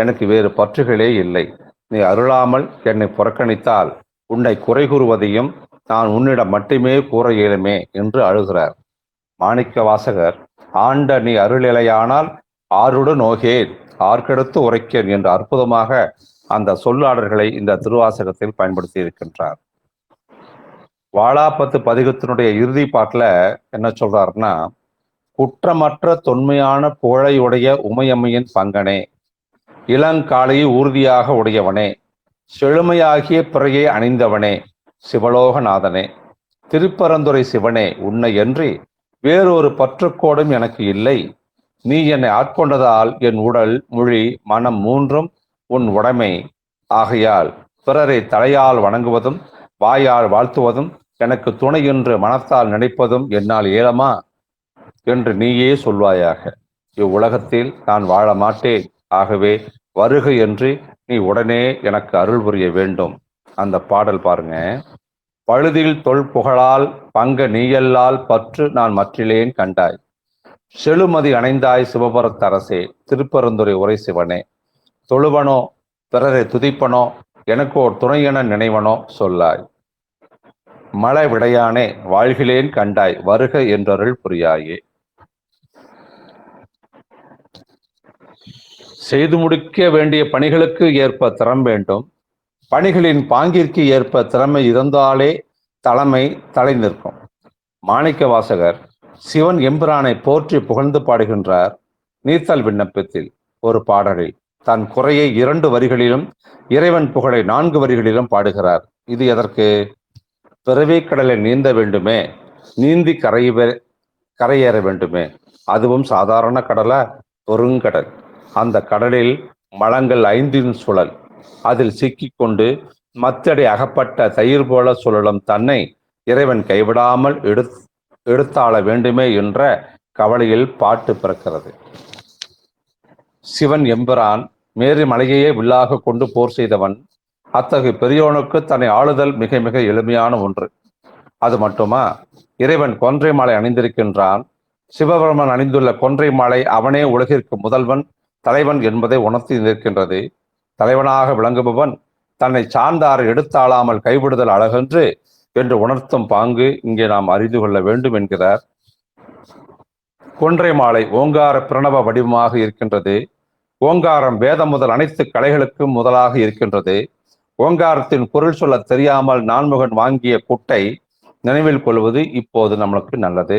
எனக்கு வேறு பற்றுகளே இல்லை. நீ அருளாமல் என்னை புறக்கணித்தால் உன்னை குறை கூறுவதையும் நான் உன்னிடம் மட்டுமே கூற இயலுமே என்று அழுகிறார். மாணிக்க வாசகர் ஆண்ட நீ அருளிலையானால் ஆருடு நோகேன் ஆர்க்கெடுத்து உரைக்கேன் என்று அற்புதமாக அந்த சொல்லாடல்களை இந்த திருவாசகத்தில் பயன்படுத்தி இருக்கின்றார். வாழாப்பத்து பதிகத்தினுடைய இறுதி பாட்டுல என்ன சொல்றாருன்னா, குற்றமற்ற தொன்மையான புகழையுடைய உமையம்மையின் பங்கனே, இளங்காலையை ஊர்தியாக உடையவனே, செழுமையாகிய பிறையை அணிந்தவனே, சிவலோகநாதனே, திருப்பரந்துரை சிவனே, உன்னை அன்றி வேறொரு பற்றுக்கோடும் எனக்கு இல்லை. நீ என்னை ஆட்கொண்டதால் என் உடல் மொழி மனம் மூன்றும் உன் உடைமை ஆகையால் பிறரை தலையால் வணங்குவதும் வாயால் வாழ்த்துவதும் எனக்கு துணை என்று மனத்தால் நினைப்பதும் என்னால் இயலுமா என்று நீயே சொல்வாயாக. இவ்வுலகத்தில் நான் வாழ மாட்டேன். ஆகவே வருக என்று நீ உடனே எனக்கு அருள் புரிய வேண்டும். அந்த பாடல் பாருங்க. பழுதில் தொல் புகழால் பங்க நீயல்லால் பற்று நான் மற்றிலேன் கண்டாய். செழுமதி அணைந்தாய் சிவபுரத்தரசே, திருப்பரந்துரை உரை சிவனே, தொழுவனோ பிறரை துதிப்பனோ எனக்கோ துணை என நினைவனோ சொல்லாய். மழை விடையானே வாழ்கிலேன் கண்டாய், வருக என்றருள் புரியாயே. செய்து முடிக்க வேண்டிய பணிகளுக்கு ஏற்ப திறம் வேண்டும். பணிகளின் பாங்கிற்கு ஏற்ப திறமை இருந்தாலே தலைமை தலை நிற்கும். மாணிக்க வாசகர் சிவன் எம்பிரானை போற்றி புகழ்ந்து பாடுகின்றார். நீத்தல் விண்ணப்பத்தில் ஒரு பாடலில் தன் குறையை 2 வரிகளிலும் இறைவன் புகழை 4 வரிகளிலும் பாடுகிறார். இது எதற்கு? பிறவி கடலை நீந்த வேண்டுமே, நீந்தி கரையேற வேண்டுமே. அதுவும் சாதாரண கடலா? பெருங்கடல். அந்த கடலில் மலங்கள் 5 சுழல். அதில் சிக்கிக்கொண்டு மத்தடி அகப்பட்ட தயிர் போல சுழலும் தன்னை இறைவன் கைவிடாமல் எடுத்தாள வேண்டுமே என்ற கவலையில் பாட்டு பிறக்கிறது. சிவன் எம்பிரான் மேரி மலையையே வில்லாக கொண்டு போர் செய்தவன். அத்தகைய பெரியோனுக்கு தன்னை ஆளுதல் மிக மிக எளிமையான ஒன்று. அது மட்டுமா, இறைவன் கொன்றை மாலை அணிந்திருக்கின்றான். சிவபெருமன் அணிந்துள்ள கொன்றை மாலை அவனே உலகிற்கு முதல்வன் தலைவன் என்பதை உணர்த்தி நிற்கின்றது. தலைவனாக விளங்குபவன் தன்னை சார்ந்தார் எடுத்தாளாமல் கைவிடுதல் அழகன்று என்று உணர்த்தும் பாங்கு இங்கே நாம் அறிந்து கொள்ள வேண்டும் என்கிறார். கொன்றை மாலை ஓங்கார பிரணவ வடிவமாக இருக்கின்றது. ஓங்காரம் வேதம் முதல் அனைத்து கலைகளுக்கும் முதலாக இருக்கின்றது. ஓங்காரத்தின் பொருள் சொல்ல தெரியாமல் நான்முகன் வாங்கிய குட்டை நினைவில் கொள்வது இப்போது நம்மளுக்கு நல்லது.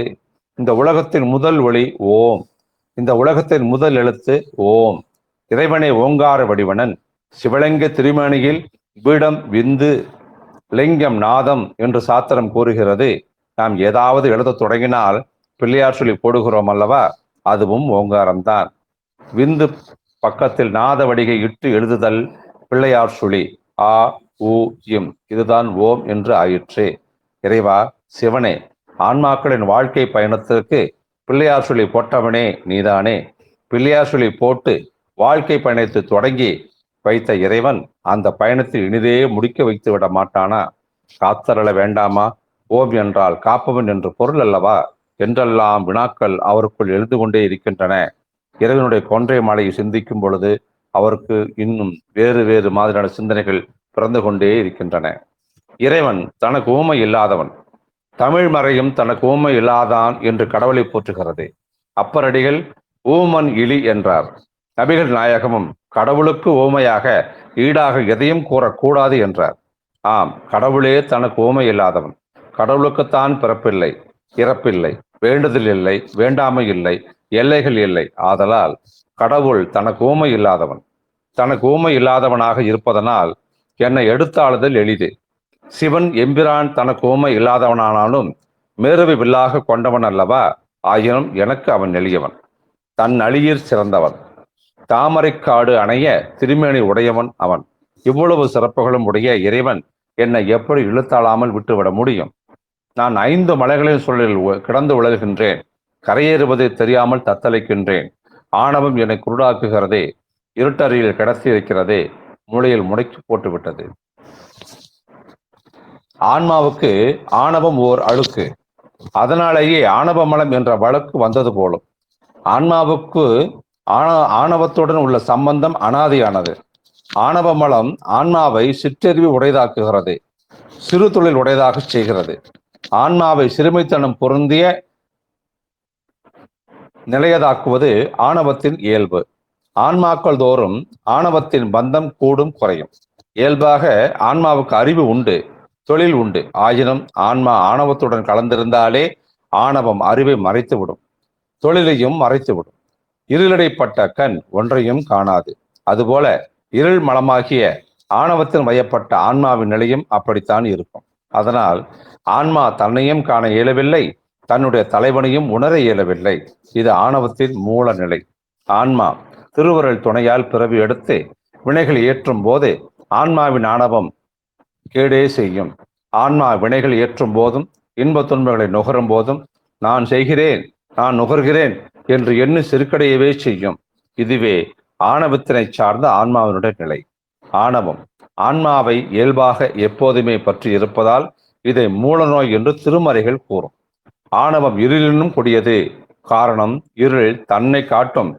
இந்த உலகத்தின் முதல் ஒளி ஓம். இந்த உலகத்தின் முதல் எழுத்து ஓம். இறைவனை ஓங்கார வடிவனன். சிவலிங்க திருமேனியில் பீடம் விந்து லிங்கம் நாதம் என்று சாத்திரம் கூறுகிறது. நாம் ஏதாவது எழுத தொடங்கினால் பிள்ளையார் சொல்லி போடுகிறோம் அல்லவா? அதுவும் ஓங்காரம்தான். விந்து பக்கத்தில் நாத வடிகை இட்டு எழுதுதல் பிள்ளையார் சுழி ஆ உ இம். இதுதான் ஓம் என்று ஆயிற்று. இறைவா சிவனே, ஆன்மாக்களின் வாழ்க்கை பயணத்திற்கு பிள்ளையார் சொல்லி போட்டவனே நீதானே. பிள்ளையார் சொல்லி போட்டு வாழ்க்கை பயணத்தை தொடங்கி வைத்த இறைவன் அந்த பயணத்தில் இனிதே முடிக்க வைத்து விட மாட்டானா? காத்தரள வேண்டாமா? ஓம் என்றால் காப்பவன் என்று பொருள் அல்லவா? என்றெல்லாம் வினாக்கள் அவருக்குள் எழுந்து கொண்டே இருக்கின்றன. இறைவனுடைய கொன்றை மாலையை சிந்திக்கும் பொழுது அவருக்கு இன்னும் வேறு வேறு மாதிரியான சிந்தனைகள் பிறந்து கொண்டே இருக்கின்றன. இறைவன் தனக்கு ஊமை இல்லாதவன். தமிழ் மறையும் தனக்கு ஊமை இல்லாதான் என்று கடவுளை போற்றுகிறது. அப்பரடிகள் ஊமன் இலி என்றார். நபிகள் நாயகமும் கடவுளுக்கு ஊமையாக ஈடாக எதையும் கூறக்கூடாது என்றார். ஆம், கடவுளே தனக்கு ஊமை இல்லாதவன். கடவுளுக்குத்தான் பிறப்பில்லை, இறப்பில்லை, வேண்டுதல் இல்லை, வேண்டாமை இல்லை, எல்லைகள் இல்லை. ஆதலால் கடவுள் தனக்கு ஊமை இல்லாதவன். தனக்கு ஊமை இல்லாதவனாக இருப்பதனால் என்னை எடுத்தாளுதல் எளிது. சிவன் எம்பிரான் தனக்கு ஊமை இல்லாதவனானாலும் மேருவை வில்லாக கொண்டவன் அல்லவா? ஆயினும் எனக்கு அவன் எளியவன். தன் அழியிற் சிறந்தவன். தாமரைக்காடு அணைய திருமேனி உடையவன் அவன். இவ்வளவு சிறப்புகளும் உடைய இறைவன் என்னை எப்படி இழுத்தாளாமல் விட்டுவிட முடியும்? நான் 5 மலைகளின் சூழலில் கிடந்து உழல்கின்றேன். கரையேறுவதை தெரியாமல் தத்தளிக்கின்றேன். ஆணவம் என்னை குருடாக்குகிறதே. இருட்டறையில் கிடத்தி இருக்கிறதே. மூளையில் முடக்கி போட்டு விட்டது. ஆன்மாவுக்கு ஆணவம் ஓர் அழுக்கு. அதனாலேயே ஆணவ மலம் என்ற வழக்கு வந்தது போலும். ஆன்மாவுக்கு ஆணவத்துடன் உள்ள சம்பந்தம் அனாதியானது. ஆணவ மலம் ஆன்மாவை சிற்றறிவு உடையதாக்குகிறது, சிறு தொழில் உடையதாக செய்கிறது. ஆன்மாவை சிறுமைத்தனம் பொருந்திய நிலையதாக்குவது ஆணவத்தின் இயல்பு. ஆன்மாக்கள் தோறும் ஆணவத்தின் பந்தம் கூடும் குறையும். இயல்பாக ஆன்மாவுக்கு அறிவு உண்டு, தொழில் உண்டு. ஆயினும் ஆன்மா ஆணவத்துடன் கலந்திருந்தாலே ஆணவம் அறிவை மறைத்துவிடும், தொழிலையும் மறைத்துவிடும். இருளடைப்பட்ட கண் ஒன்றையும் காணாது. அதுபோல இருள் மலமாகிய ஆணவத்தின் வயப்பட்ட ஆன்மாவின் நிலையும் அப்படித்தான் இருக்கும். அதனால் ஆன்மா தன்னையும் காண இயலவில்லை, தன்னுடைய தலைவனையும் உணர இயலவில்லை. இது ஆணவத்தின் மூல நிலை. ஆன்மா திருவருள் துணையால் பிறவி எடுத்து வினைகள் ஏற்றும் போது ஆன்மாவின் ஆணவம் கேடே செய்யும். ஆன்மா வினைகள் ஏற்றும் போதும் இன்ப துன்பங்களை நுகரும் போதும் நான் செய்கிறேன், நான் நுகர்கிறேன் என்று எண்ணி சிறுக்கடையவே செய்யும். இதுவே ஆணவத்தினை சார்ந்த ஆன்மாவினுடைய நிலை. ஆணவம் ஆன்மாவை இயல்பாக எப்போதுமே பற்றி இருப்பதால் இதை மூலநோய் என்று திருமறைகள் கூறும். ஆணவம் இருளினும் கொடியது. காரணம், இருள் தன்னை காட்டும்,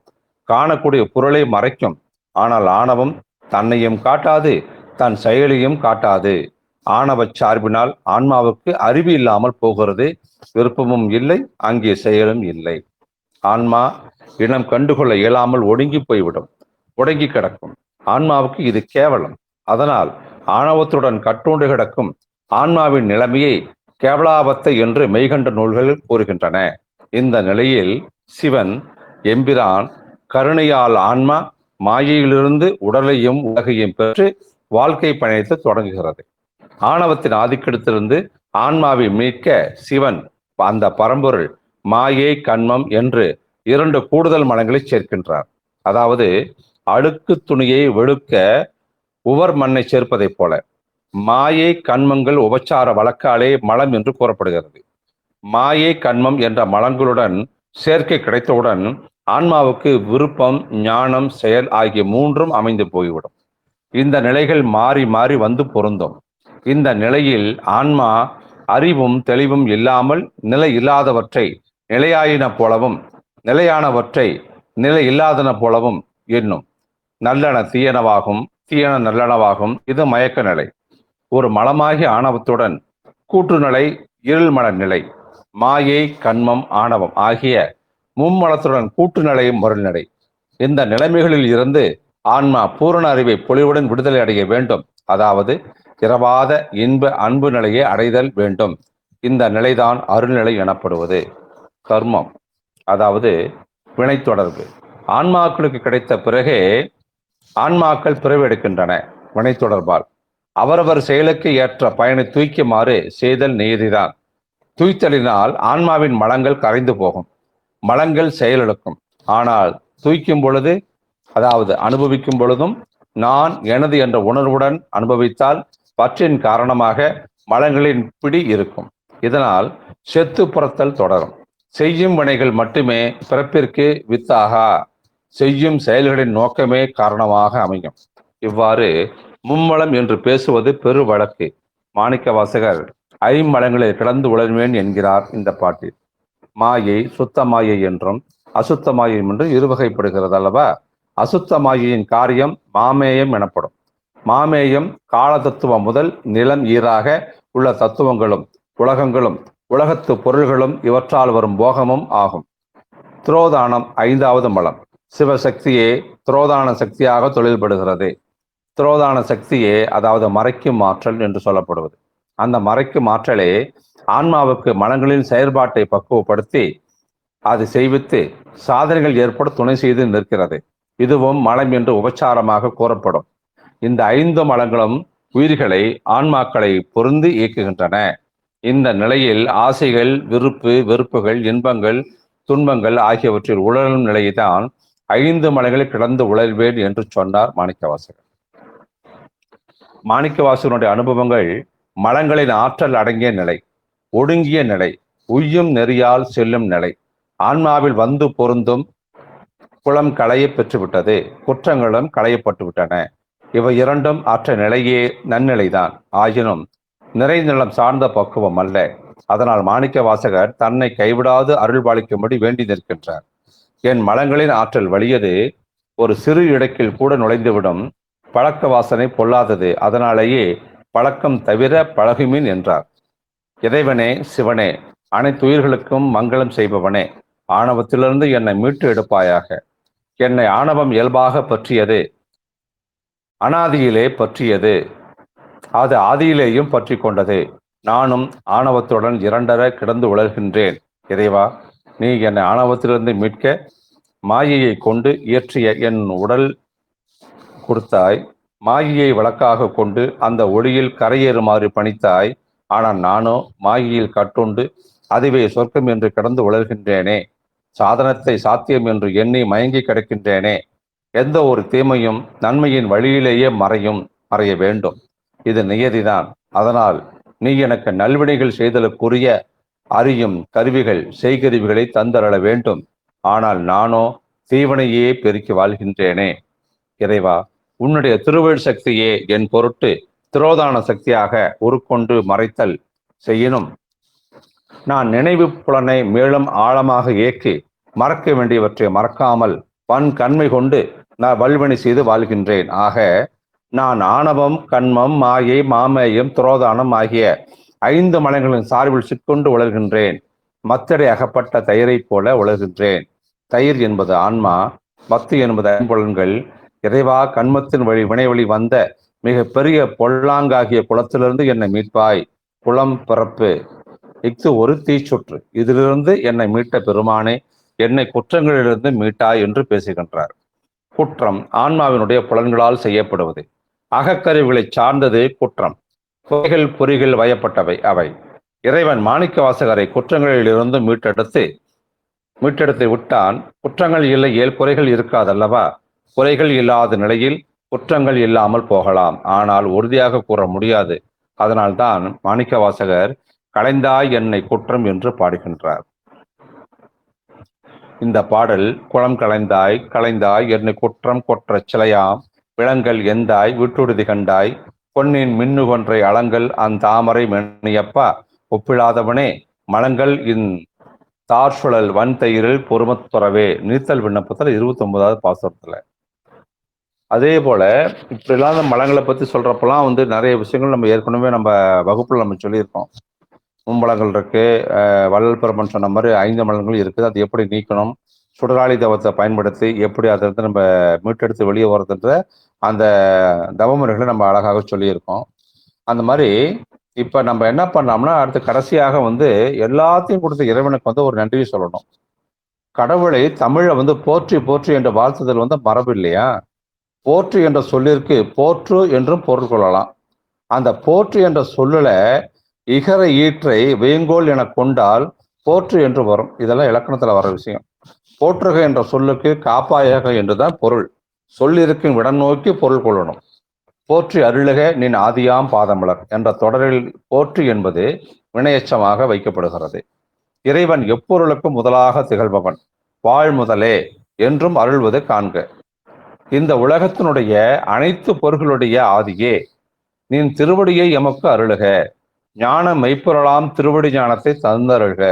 காணக்கூடிய பொருளை மறைக்கும். ஆனால் ஆணவம் தன்னையும் காட்டாது, தன் செயலையும் காட்டாது. ஆணவ சார்பினால் ஆன்மாவுக்கு அறிவு இல்லாமல் போகிறது, விருப்பமும் இல்லை, அங்கே செயலும் இல்லை. ஆன்மா இனம் கண்டுகொள்ள இயலாமல் ஒடுங்கி போய்விடும், முடங்கி கிடக்கும். ஆன்மாவுக்கு இது கேவலம். அதனால் ஆணவத்துடன் கட்டுண்டு கிடக்கும் ஆன்மாவின் நிலைமையை கேவலாபத்தை என்று மெய்கண்ட நூல்கள் கூறுகின்றன. இந்த நிலையில் சிவன் எம்பிரான் கருணையால் ஆன்மா மாயையிலிருந்து உடலையும் உலகையும் பெற்று வாழ்க்கை பயணத்தை தொடங்குகிறது. ஆணவத்தின் ஆதிக்கத்திலிருந்து ஆன்மாவை மீட்க சிவன் அந்த பரம்பொருள் மாயை கண்மம் என்று 2 கூடுதல் மலங்களை சேர்க்கின்றார். அதாவது அழுக்கு துணியை வெளுக்க உவர் மண்ணை சேர்ப்பதைப் போல மாயை கண்மங்கள் உபச்சார வழக்காலே மலம் என்று கூறப்படுகிறது. மாயை கண்மம் என்ற மலங்களுடன் சேர்க்கை கிடைத்தவுடன் ஆன்மாவுக்கு விருப்பம், ஞானம், செயல் ஆகிய 3ம் அமைந்து போய்விடும். இந்த நிலைகள் மாறி மாறி வந்து பொருந்தும். இந்த நிலையில் ஆன்மா அறிவும் தெளிவும் இல்லாமல் நிலை இல்லாதவற்றை நிலையாயின போலவும் நிலையானவற்றை நிலை இல்லாதன போலவும் எண்ணும். நல்லன தீயனவாகும், தீயன நல்லனவாகும். இது மயக்க நிலை. ஒரு மலமாகிய ஆணவத்துடன் கூட்டுநிலை இருள்மல நிலை. மாயை கண்மம் ஆணவம் ஆகிய மும்மலத்துடன் கூட்டுநிலை முரண்நிலை. இந்த நிலைமைகளில் இருந்து ஆன்மா பூரண அறிவை பொலிவுடன் விடுதலை அடைய வேண்டும். அதாவது இரவாத இன்ப அன்பு நிலையை அடைதல் வேண்டும். இந்த நிலைதான் அருள்நிலை எனப்படுவது. கர்மம் அதாவது வினை தொடர்பு ஆன்மாக்களுக்கு கிடைத்த பிறகே ஆன்மாக்கள் பிறவெடுக்கின்றன. வினை தொடர்பால் அவரவர் செயலுக்கு ஏற்ற பயனை தூய்க்குமாறு செய்தல் நீதிதான். தூய்த்தலினால் ஆன்மாவின் மலங்கள் கரைந்து போகும், மலங்கள் செயலெடுக்கும். ஆனால் தூய்க்கும் பொழுது, அதாவது அனுபவிக்கும் பொழுதும் நான் எனது என்ற உணர்வுடன் அனுபவித்தால் பற்றின் காரணமாக மலங்களின் பிடி இருக்கும். இதனால் செத்து புறத்தல் தொடரும். செய்யும் வினைகள் மட்டுமே பிறப்பிற்கு வித்தாகா, செய்யும் செயல்களின் நோக்கமே காரணமாக அமையும். இவ்வாறு மும்மலம் என்று பேசுவது பெரு வழக்கு. மாணிக்க வாசகர் ஐம்மலங்களில் கிடந்து உழல்வேன் என்கிறார் இந்த பாட்டில். மாயை சுத்த மாயை என்றும் அசுத்த மாயை என்றும் இருவகைப்படுகிறது அல்லவா? அசுத்த மாயையின் காரியம் மாமேயம் எனப்படும். மாமேயம் கால தத்துவம் முதல் நிலம் ஈராக உள்ள தத்துவங்களும் உலகங்களும் உலகத்து பொருள்களும் இவற்றால் வரும் போகமும் ஆகும். துரோதானம் 5வது மலம். சிவசக்தியே துரோதான சக்தியாக தொழில்படுகிறது. துரோதான சக்தியே அதாவது மறைக்கும் ஆற்றல் என்று சொல்லப்படுவது. அந்த மறைக்கும் ஆற்றலே ஆன்மாவுக்கு மனங்களின் செயற்பாட்டை பக்குவப்படுத்தி அதை செய்வித்து சாதனைகள் ஏற்பட துணை செய்து நிற்கிறது. இதுவும் மலம் என்று உபச்சாரமாக கூறப்படும். இந்த 5 மலங்களும் உயிர்களை ஆன்மாக்களை பொருந்தி இயக்குகின்றன. இந்த நிலையில் ஆசைகள், விருப்பு வெறுப்புகள், இன்பங்கள், துன்பங்கள் ஆகியவற்றில் உழலும் நிலையைதான் 5 மலங்களில் கிடந்து உழல்வேன் என்று சொன்னார் மாணிக்கவாசகர். மாணிக்கவாசகனுடைய அனுபவங்கள் மலங்களின் ஆற்றல் அடங்கிய நிலை, ஒடுங்கிய நிலை, உய்யும் நெறியால் செல்லும் நிலை, ஆன்மாவில் வந்து பொருந்தும் குளம் களைய பெற்றுவிட்டது, குற்றங்களும் களையப்பட்டு விட்டன. இவை இரண்டும் ஆற்ற நிலையே நன்னிலைதான். ஆயினும் நிறைநிலம் சார்ந்த பக்குவம் அல்ல. அதனால் மாணிக்க வாசகர் தன்னை கைவிடாது அருள் பாலிக்கும்படி வேண்டி நிற்கின்றார். என் மலங்களின் ஆற்றல் வலியது ஒரு சிறு இடக்கில் கூட நுழைந்துவிடும், பழக்க வாசனை பொல்லாதது, அதனாலேயே பழக்கம் தவிர பழகுமின் என்றார். இறைவனே, சிவனே, அனைத்துயிர்களுக்கும் மங்களம் செய்பவனே, ஆணவத்திலிருந்து என்னை மீட்டு எடுப்பாயாக. என்னை ஆணவம் இயல்பாக பற்றியது, அனாதியிலே பற்றியது, அது ஆதியிலேயும் பற்றி கொண்டது. நானும் ஆணவத்துடன் இரண்டர கிடந்து உழல்கின்றேன். இறைவா, நீ என்னை ஆணவத்திலிருந்து மீட்க மாயையை கொண்டு இயற்றிய என் உடல் கொடுத்தாய். மாயையை வழக்காக கொண்டு அந்த ஒளியில் கரையேறுமாறு பணித்தாய். ஆனால் நானோ மாயையில் கட்டுண்டு அதுவே சொர்க்கம் என்று கிடந்து உழல்கின்றேனே. சாதனத்தை சாத்தியம் என்று எண்ணி மயங்கி கிடக்கின்றேனே. எந்த ஒரு தீமையும் நன்மையின் வழியிலேயே மறைய வேண்டும். இது நியதிதான். அதனால் நீ எனக்கு நல்வினைகள் செய்தலுக்குரிய அறியும் கருவிகள், செய்கருவிகளை தந்தரள வேண்டும். ஆனால் நானோ தீவனையே பெருக்கி வாழ்கின்றேனே. இறைவா, உன்னுடைய திருவள் சக்தியே என் பொருட்டு திரோதான சக்தியாக உருக்கொண்டு மறைத்தல் செய்யினும் நான் நினைவு புலனை மேலும் ஆழமாக ஏக்கி மறக்க வேண்டியவற்றை மறக்காமல் கண்மை கொண்டு நான் வல்வினை செய்து வாழ்கின்றேன். ஆக நான் ஆணவம், கண்மம், மாயை, மாமேயம், துரோதானம் ஆகிய 5 மலங்களின் சார்பில் சிக்கொண்டு உலர்கின்றேன். மத்தடை அகப்பட்ட தயிரை போல உலர்கின்றேன். தயிர் என்பது ஆன்மா, மத்து என்பது ஐம்புலன்கள். இறைவா, கண்மத்தின் வழி வினைவழி வந்த மிக பெரிய பொல்லாங்காகிய குளத்திலிருந்து என்னை மீட்பாய். குளம் பிறப்பு, இஃது ஒரு தீச்சுற்று. இதிலிருந்து என்னை மீட்ட பெருமானே, என்னை குற்றங்களிலிருந்து மீட்டாய் என்று பேசுகின்றார். குற்றம் ஆன்மாவினுடைய புலன்களால் செய்யப்படுவது. அகக்கருவிகளை சார்ந்தது குற்றம். பொய்கள் பொறிகள் வயப்பட்டவை அவை. இறைவன் மாணிக்க வாசகரை குற்றங்களிலிருந்து மீட்டெடுத்து விட்டான். குற்றங்கள் இல்லை ஏல் குறைகள் இருக்காதல்லவா? குறைகள் இல்லாத நிலையில் குற்றங்கள் இல்லாமல் போகலாம். ஆனால் உறுதியாக கூற முடியாது. அதனால்தான் மாணிக்க வாசகர் களைந்தாய் என்னை குற்றம் என்று பாடுகின்றார். இந்த பாடல் குளம் களைந்தாய் என்னை குற்றம் கொற்ற சிலையாம் விளங்கல் எந்தாய் விட்டுடுதி கண்டாய் பொன்னின் மின்னு கொன்றை அளங்கள் அந்தாமரை மென்னியப்பா ஒப்பிடாதவனே மலங்கள் தார் சுழல் வன் தயிரில் பொறுமத்துறவே. நீத்தல் விண்ணப்பத்தில் 29வது பாசுரத்துல. அதே போல இப்படிலாம் மலங்களை பத்தி சொல்றப்பெல்லாம் நிறைய விஷயங்கள் நம்ம ஏற்கனவே நம்ம வகுப்புல நம்ம சொல்லியிருக்கோம். மும்மலங்கள் இருக்கு, வள்ளல் பெருமன் சொன்ன மாதிரி 5 மலங்கள் இருக்குது. அது எப்படி நீக்கணும், சுடராளி தவத்தை பயன்படுத்தி எப்படி அதை நம்ம மீட்டெடுத்து வெளியே வர்றதுன்ற அந்த தவமுறைகளை நம்ம அழகாக சொல்லியிருக்கோம். அந்த மாதிரி இப்ப நம்ம என்ன பண்ணோம்னா, அடுத்து கடைசியாக எல்லாத்தையும் கொடுத்த இறைவனுக்கு ஒரு நன்றியை சொல்லணும். கடவுளை தமிழை போற்றி போற்றி என்ற வாழ்த்துதல் மரபு இல்லையா? போற்றி என்ற சொல்லிற்கு போற்று என்றும் பொருள் கொள்ளலாம். அந்த போற்று என்ற சொல்லுல இகர ஈற்றை வேங்கோல் என கொண்டால் போற்று என்று வரும். இதெல்லாம் இலக்கணத்துல வர விஷயம். போற்றுக என்ற சொல்லுக்கு காப்பாயக என்றுதான் பொருள். சொல்லிருக்கும் இடம் நோக்கி பொருள் கொள்ளணும். போற்றி அருளுக நின் ஆதியாம் பாதமலர் என்ற தொடரில் போற்றி என்பது வினையச்சமாக வைக்கப்படுகிறது. இறைவன் எப்பொருளுக்கும் முதலாக திகழ்பவன். வாழ் முதலே என்றும் அருள்வது காண்க. இந்த உலகத்தினுடைய அனைத்து பொருள்களுடைய ஆதியே நின் திருவடியை எமக்கு அருளுக. ஞான மெய்ப்பொருளாம் திருவடி ஞானத்தை தந்தருள்க.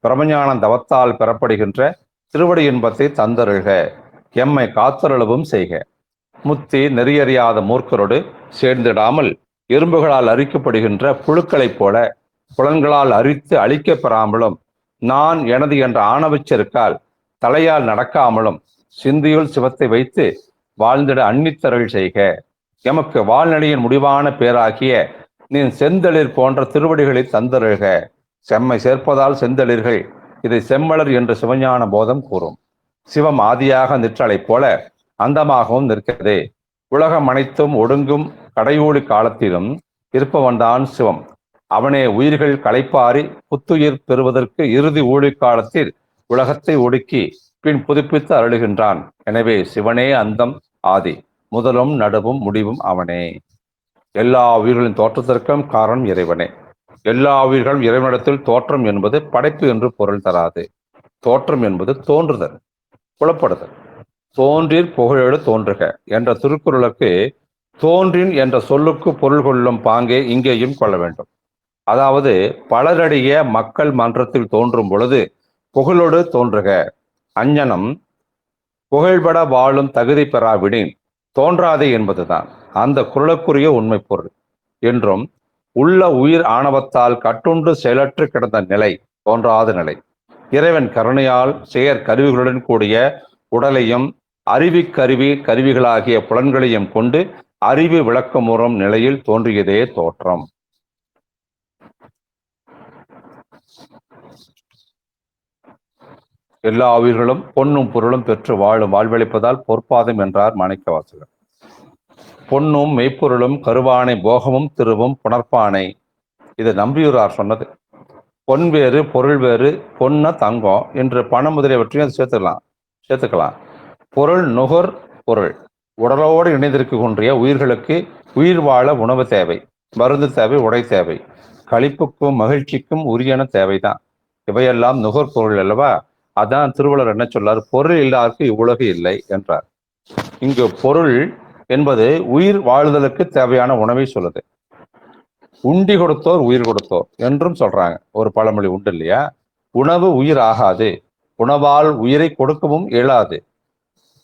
பிரமஞான தவத்தால் பெறப்படுகின்ற திருவடி இன்பத்தை தந்தருள்க. எம்மை காத்தருளவும் செய்க. முத்தி நெறியறியாத மூர்க்கரோடு சேர்ந்திடாமல் எறும்புகளால் அரிக்கப்படுகின்ற புழுக்களைப் போல புலன்களால் அரித்து அழிக்க பெறாமலும் நான் எனது என்ற ஆணவச்செருக்கால் தலையால் நடக்காமலும் சிந்தியுள் சிவத்தை வைத்து வாழ்ந்திட அன்னித்தருள் செய்க. எமக்கு வாழ்நடியின் முடிவான பேராகிய நீ செந்தளிர் போன்ற திருவடிகளை தந்தருள்க. செம்மை சேர்ப்பதால் செந்தளிர்கள், இதை செம்மலர் என்று சிவஞான போதம் கூறும். சிவம் ஆதியாக நிற்றலைப் போல அந்தமாகவும் நிற்கிறதே. உலகம் அனைத்தும் ஒடுங்கும் கடையூழி காலத்திலும் இருப்பவன்தான் சிவம். அவனே உயிர்கள் களைப்பாரி புத்துயிர் பெறுவதற்கு இறுதி ஊழி காலத்தில் உலகத்தை ஒடுக்கி பின் புதுப்பித்து அருளுகின்றான். எனவே சிவனே அந்தம் ஆதி, முதலும் நடுவும் முடிவும் அவனே. எல்லா உயிர்களின் தோற்றத்திற்கும் காரணம் இறைவனே. எல்லா உயிர்களும் இறைவனிடத்தில் தோற்றம் என்பது படைப்பு என்று பொருள் தராது. தோற்றம் என்பது தோன்றுதல், புலப்படுதல். தோன்றிற் புகழேடு தோன்றுக என்ற திருக்குறளுக்கு தோன்றின் என்ற சொல்லுக்கு பொருள் கொள்ளும் பாங்கே இங்கேயும் கொள்ள வேண்டும். அதாவது பலரடிய மக்கள் மன்றத்தில் தோன்றும் பொழுது புகழோடு தோன்றுக. அஞ்ஞனம் புகழ்பட வாழும் தகுதி பெறாவிடின் தோன்றாதே என்பதுதான் அந்த குறளுக்குரிய உண்மை பொருள் என்றும், உள்ள உயிர் ஆணவத்தால் கட்டுண்டு செயலற்று கிடந்த நிலை தோன்றாத நிலை இறைவன் கருணையால் செயற் கருவிகளுடன் கூடிய உடலையும் கருவிகளாகிய புலன்களையும் கொண்டு அறிவு விளக்கமுறும் நிலையில் தோன்றியதே தோற்றம். எல்லா உயிர்களும் பொன்னும் பொருளும் பெற்று வாழும் வாழ்வளிப்பதால் பொற்பாதம் என்றார் மாணிக்கவாசகர். பொன்னும் மெய்ப்பொருளும் கருவானை போகமும் திருவும் புணர்ப்பானை, இது நம்பியூரார் சொன்னது. பொன் வேறு பொருள் வேறு, பொன்ன தங்கம் என்று பணம் முதலியவற்றையும் சேர்த்துக்கலாம். பொருள் நுகர் பொருள் உடலோடு இணைந்திருக்கக்கூடிய உயிர்களுக்கு உயிர் வாழ உணவு தேவை, மருந்து தேவை, உடை தேவை, களிப்புக்கும் மகிழ்ச்சிக்கும் உரியன தேவைதான். இவையெல்லாம் நுகர் பொருள் அல்லவா? அதான் திருவள்ளுவர் என்ன சொல்லார்? பொருள் இல்லாருக்கு இவ்வுலகு இல்லை என்றார். இங்கு பொருள் என்பது உயிர் வாழ்தலுக்கு தேவையான உணவை சொல்லுது. உண்டி கொடுத்தோர் உயிர் கொடுத்தோர் என்றும் சொல்றாங்க. ஒரு பழமொழி உண்டு இல்லையா? உணவு உயிர் ஆகாது, உணவால் உயிரை கொடுக்கவும் இயலாது.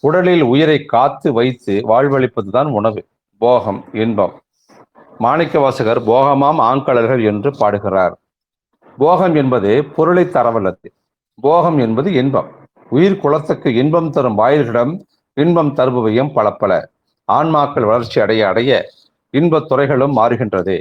உடலில் உயிரை காத்து வைத்து வாழ்வளிப்பதுதான் உணவு. போகம், இன்பம். மாணிக்கவாசகர் போகமாம் ஆங்கலர்கள் என்று பாடுகிறார். போகம் என்பது பொருளை தரவல்லது. போகம் என்பது இன்பம். உயிர் குலத்துக்கு இன்பம் தரும் வாயில்களிடம் இன்பம் தருபவையும் பல ஆன்மாக்கள் வளர்ச்சி அடைய அடைய இன்பத் துறைகளும் மாறுகின்றது.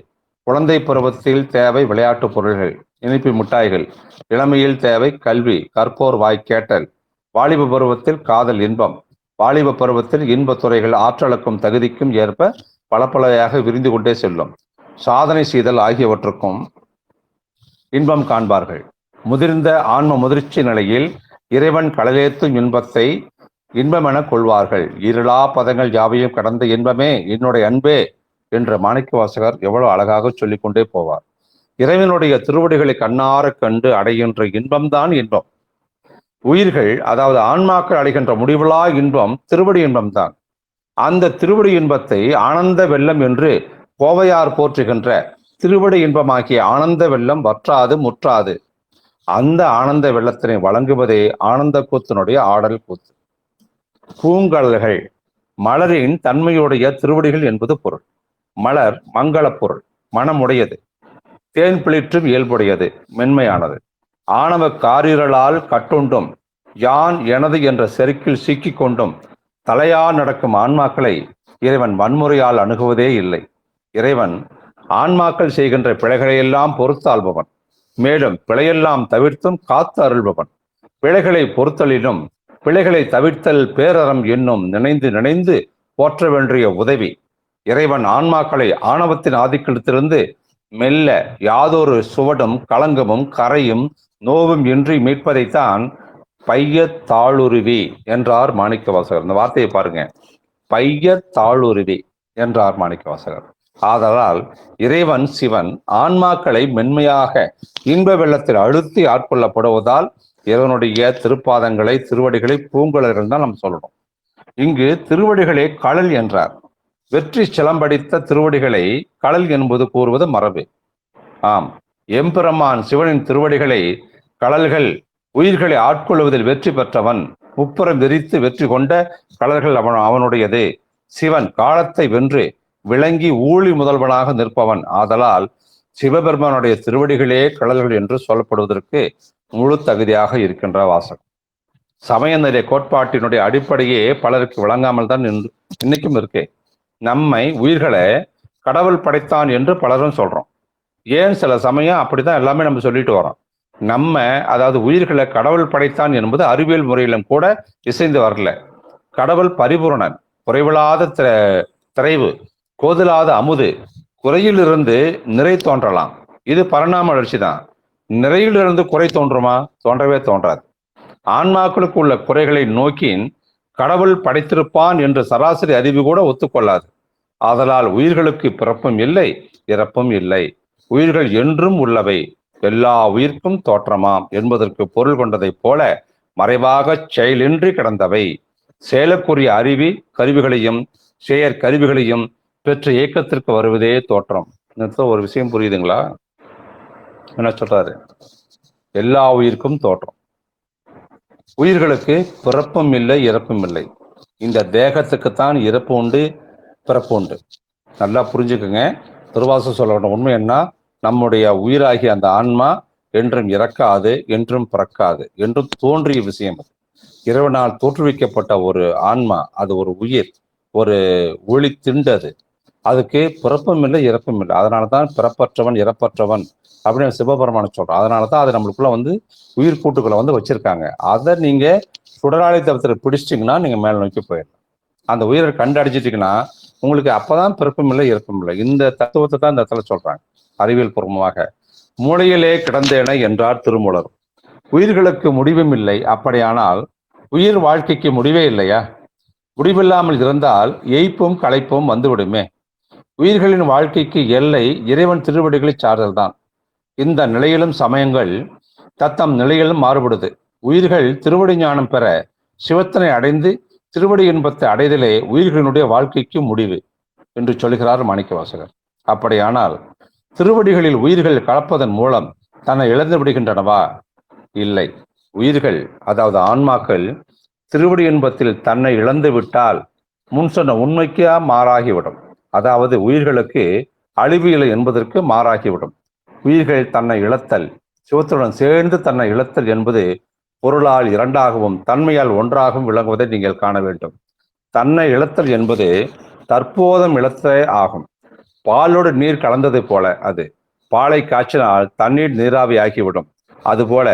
குழந்தை பருவத்தில் தேவை விளையாட்டு பொருள்கள், இனிப்பு மிட்டாய்கள். இளமையில் தேவை கல்வி, கற்போர் வாய் கேட்டல். வாலிப பருவத்தில் காதல், இன்பம். வாலிப பருவத்தில் இன்பத் துறைகள் ஆற்றலுக்கும் தகுதிக்கும் ஏற்ப பலப்பலையாக விரிந்து கொண்டே செல்லும். சாதனை செய்தல் ஆகியவற்றுக்கும் இன்பம் காண்பார்கள். முதிர்ந்த ஆன்ம முதிர்ச்சி நிலையில் இறைவன் கடலேத்தும் இன்பத்தை இன்பமென கொள்வார்கள். இருளா பதங்கள் யாவையும் கடந்த இன்பமே என்னுடைய அன்பே என்று மாணிக்கவாசகர் எவ்வளவு அழகாக சொல்லிக்கொண்டே போவார். இறைவனுடைய திருவடிகளை கண்ணார கண்டு அடைகின்ற இன்பம்தான் இன்பம். உயிர்கள், அதாவது ஆன்மாக்கள் அடைகின்ற முடிவிலா இன்பம் திருவடி இன்பம் தான். அந்த திருவடி இன்பத்தை ஆனந்த வெள்ளம் என்று கோவையார் போற்றுகின்ற திருவடி இன்பமாகிய ஆனந்த வெள்ளம் வற்றாது முற்றாது. அந்த ஆனந்த வெள்ளத்தினை வழங்குவதே ஆனந்த கூத்தினுடைய ஆடல் கூத்து. பூங்கடல்கள் மலரின் தன்மையுடைய திருவடிகள் என்பது பொருள். மலர் மங்கள பொருள், மனமுடையது, தேன் பிளிற்றும் இயல்புடையது, மென்மையானது. ஆணவ காரிரலால் கட்டுண்டும் யான் எனது என்ற செருக்கில் சிக்கிக் கொண்டும் தலையா நடக்கும் ஆன்மாக்களை இறைவன் வன்முறையால் அணுகுவதே இல்லை. இறைவன் ஆன்மாக்கள் செய்கின்ற பிழைகளையெல்லாம் பொறுத்தாள்பவன். மேலும் பிழையெல்லாம் தவிர்த்தும் காத்து அருள்பவன். பிழைகளை பொறுத்தலிலும் பிழைகளை தவிர்த்தல் பேரறம் என்னும் நினைந்து போற்ற வேண்டிய உதவி. இறைவன் ஆன்மாக்களை ஆணவத்தின் ஆதிக்கத்திலிருந்து மெல்ல யாதொரு சுவடும் களங்கமும் கரையும் நோவும் இன்றி மீட்பதைத்தான் பைய தாளுருவி என்றார் மாணிக்கவாசகர். இந்த வார்த்தையை பாருங்க, பைய தாளுருவி என்றார் மாணிக்கவாசகர். ஆதலால் இறைவன் சிவன் ஆன்மாக்களை மென்மையாக இன்ப வெள்ளத்தில் அழுத்தி ஆட்கொள்ளப்படுவதால் இறைவனுடைய திருப்பாதங்களை திருவடிகளை பூங்குழல்கள் தான் நாம் சொல்லணும். இங்கு திருவடிகளே கடல் என்றார். வெற்றி சிலம்படித்த திருவடிகளை கடல் என்பது கூறுவது மரபு. ஆம், எம்பெருமான் சிவனின் திருவடிகளை கடல்கள் உயிர்களை ஆட்கொள்வதில் வெற்றி பெற்றவன். முப்புறம் விரித்து வெற்றி கொண்ட கடல்கள் அவனுடையது. சிவன் காலத்தை வென்று விளங்கி ஊழி முதல்வனாக நிற்பவன். ஆதலால் சிவபெருமானுடைய திருவடிகளே கடல்கள் என்று சொல்லப்படுவதற்கு முழு தகுதியாக இருக்கின்ற வாசகம். சமய நெறிய கோட்பாட்டினுடைய அடிப்படையே பலருக்கு விளங்காமல் தான் இன்னைக்கும் இருக்கு. நம்மை உயிர்களை கடவுள் படைத்தான் என்று பலரும் சொல்றோம். ஏன் சில சமயம் அப்படித்தான் எல்லாமே நம்ம சொல்லிட்டு வரோம். நம்ம, அதாவது உயிர்களை கடவுள் படைத்தான் என்பது அறிவியல் முறையிலும் கூட இசைந்து வரல. கடவுள் பரிபூரணன், குறைவில்லாத திரைவு, கோதிலாத அமுது. குறையிலிருந்து நிறை தோன்றலாம், இது பரிணாம வளர்ச்சி தான். நிறையிலிருந்து குறை தோன்றுமா? தோன்றவே தோன்றாது. ஆன்மாக்களுக்கு உள்ள குறைகளை நோக்கி கடவுள் படைத்திருப்பான் என்று சராசரி அறிவு கூட ஒத்துக்கொள்ளாது. ஆதலால் உயிர்களுக்கு பிறப்பும் இல்லை, இறப்பும் இல்லை. உயிர்கள் என்றும் உள்ளவை, எல்லா உயிர்க்கும் தோற்றமாம் என்பதற்கு பொருள் கொண்டதைப் போல மறைவாக செயலின்றி கிடந்தவை. செயலுக்குரிய கருவிகளையும் செயற்கருவிகளையும் பெற்ற இயக்கத்திற்கு வருவதே தோற்றம். ஒரு விஷயம் புரியுதுங்களா? என்ன சொல்றாரு? எல்லா உயிர்க்கும் தோற்றம். உயிர்களுக்கு பிறப்பும் இல்லை, இறப்பும் இல்லை. இந்த தேகத்துக்குத்தான் இறப்பு உண்டு, பிறப்பு உண்டு. நல்லா புரிஞ்சுக்குங்க. திருவாசகம் சொல்ல வேண்டிய உண்மை என்ன, நம்முடைய உயிராகிய அந்த ஆன்மா என்றும் இறக்காது, என்றும் பிறக்காது, என்றும் தோன்றிய விஷயம். அது இறைவனால் தோற்றுவிக்கப்பட்ட ஒரு ஆன்மா, அது ஒரு உயிர், ஒரு ஒளி திண்டது. அதுக்கு பிறப்பும் இல்லை, இறப்பும் இல்லை. அதனால தான் பிறப்பற்றவன் இறப்பற்றவன் அப்படின்னு சிவபெருமானை சொல்றோம். அதனால தான் அது நம்மளுக்குள்ள உயிர் கூட்டுக்களை வச்சிருக்காங்க. அதை நீங்க சுடராளி தவத்தில் பிடிச்சிட்டிங்கன்னா நீங்க மேல் நோக்கி போயிடலாம். அந்த உயிரை கண்டடிச்சிட்டிங்கன்னா உங்களுக்கு அப்பதான் பிறப்பும் இல்லை, இறப்பும் இல்லை. இந்த தத்துவத்தை தான் இந்த இடத்துல சொல்றாங்க அறிவியல் பூர்வமாக. மூளையிலே கிடந்தேன என்றார் திருமூலர். உயிர்களுக்கு முடிவும் இல்லை. அப்படியானால் உயிர் வாழ்க்கைக்கு முடிவே இல்லையா? முடிவில்லாமல் இருந்தால் எய்ப்பும் களைப்பும் வந்துவிடுமே. உயிர்களின் வாழ்க்கைக்கு எல்லை இறைவன் திருவடிகளை சார்ந்தல்தான். இந்த நிலையிலும் சமயங்கள் தத்தம் நிலையிலும் மாறுபடுது. உயிர்கள் திருவடி ஞானம் பெற சிவத்தினை அடைந்து திருவடி இன்பத்தை அடைதலே உயிர்களினுடைய வாழ்க்கைக்கு முடிவு என்று சொல்கிறார் மாணிக்கவாசகர். அப்படியானால் திருவடிகளில் உயிர்கள் கலப்பதன் மூலம் தன்னை இழந்து விடுகின்றனவா? இல்லை. உயிர்கள், அதாவது ஆன்மாக்கள், திருவடி இன்பத்தில் தன்னை இழந்து விட்டால் முன் சொன்ன உண்மைக்கு மாறாகிவிடும். அதாவது உயிர்களுக்கு அழிவு இல்லை என்பதற்கு மாறாகிவிடும். உயிர்கள் தன்னை இழத்தல், சிவத்துடன் சேர்ந்து தன்னை இழத்தல் என்பது பொருளால் இரண்டாகவும் தன்மையால் ஒன்றாகவும் விளங்குவதை நீங்கள் காண வேண்டும். தன்னை இழத்தல் என்பது தற்போதும் இழத்தே ஆகும். பாலோடு நீர் கலந்தது போல. அது பாலை காய்ச்சினால் தண்ணீர் நீராவி ஆகிவிடும். அதுபோல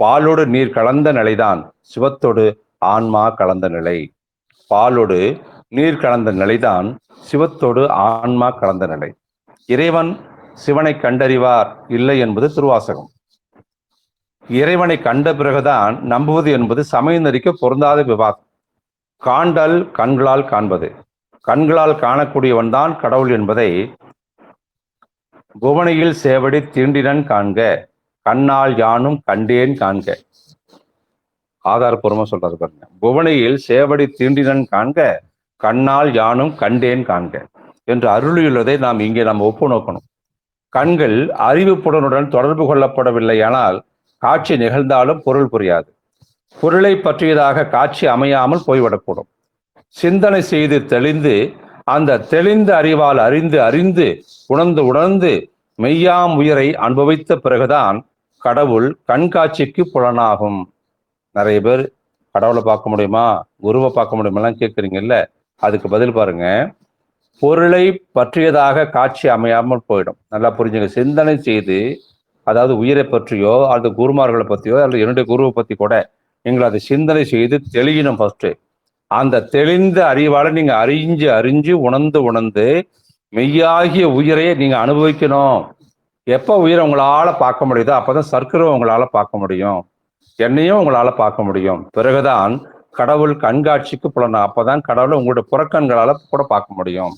பாலோடு நீர் கலந்த நிலைதான் சிவத்தோடு ஆன்மா கலந்த நிலை. பாலோடு நீர் கலந்த நிலைதான் சிவத்தோடு ஆன்மா கலந்த நிலை. இறைவன் சிவனை கண்டறிவார் இல்லை என்பது திருவாசகம். இறைவனை கண்ட பிறகுதான் நம்புவது என்பது சமய நெறிக்கு பொருந்தாத விவாதம். காண்டல் கண்களால் காண்பது. கண்களால் காணக்கூடியவன் தான் கடவுள் என்பதை புவனையில் சேவடி தீண்டினன் காண்க, கண்ணால் யானும் கண்டேன் காண்க. ஆதாரபூர்வமா சொல்றாரு பாருங்க. புவனையில் சேவடி தீண்டினன் காண்க, கண்ணால் யானும் கண்டேன் காண்க என்று அருளியுள்ளதை நாம் இங்கே ஒப்பு நோக்கணும். கண்கள் அறிவுப்புடனுடன் தொடர்பு கொள்ளப்படவில்லையானால் காட்சி நிகழ்ந்தாலும் பொருள் புரியாது. பொருளை பற்றியதாக காட்சி அமையாமல் போய்விடக்கூடும். சிந்தனை செய்து தெளிந்து அந்த தெளிந்த அறிவால் அறிந்து அறிந்து உணர்ந்து உணர்ந்து மெய்யாம் உயிரை அனுபவித்த பிறகுதான் கடவுள் கண்காட்சிக்கு புலனாகும். நிறைய பேர் கடவுளை பார்க்க முடியுமா, குருவை பார்க்க முடியுமெல்லாம் கேட்குறீங்கல்ல, அதுக்கு பதில் பாருங்க. பொருளை பற்றியதாக காட்சி அமையாமல் போயிடும். நல்லா புரிஞ்சுங்க. சிந்தனை செய்து, அதாவது உயிரை பற்றியோ அல்லது குருமார்களை பற்றியோ அல்லது என்னுடைய குருவை பற்றி கூட நீங்கள் அதை சிந்தனை செய்து தெளியணும். ஃபர்ஸ்ட் அந்த தெளிந்த அறிவால நீங்க அறிஞ்சு அறிஞ்சு உணர்ந்து உணர்ந்து மெய்யாகிய உயிரை நீங்க அனுபவிக்கணும். எப்ப உயிரை உங்களால பார்க்க முடியுதோ அப்பதான் சர்க்கரை உங்களால பார்க்க முடியும், என்னையும் உங்களால பார்க்க முடியும். பிறகுதான் கடவுள் கண்காட்சிக்கு புலனா. அப்பதான் கடவுளை உங்களுடைய புறக்கண்களால கூட பார்க்க முடியும்.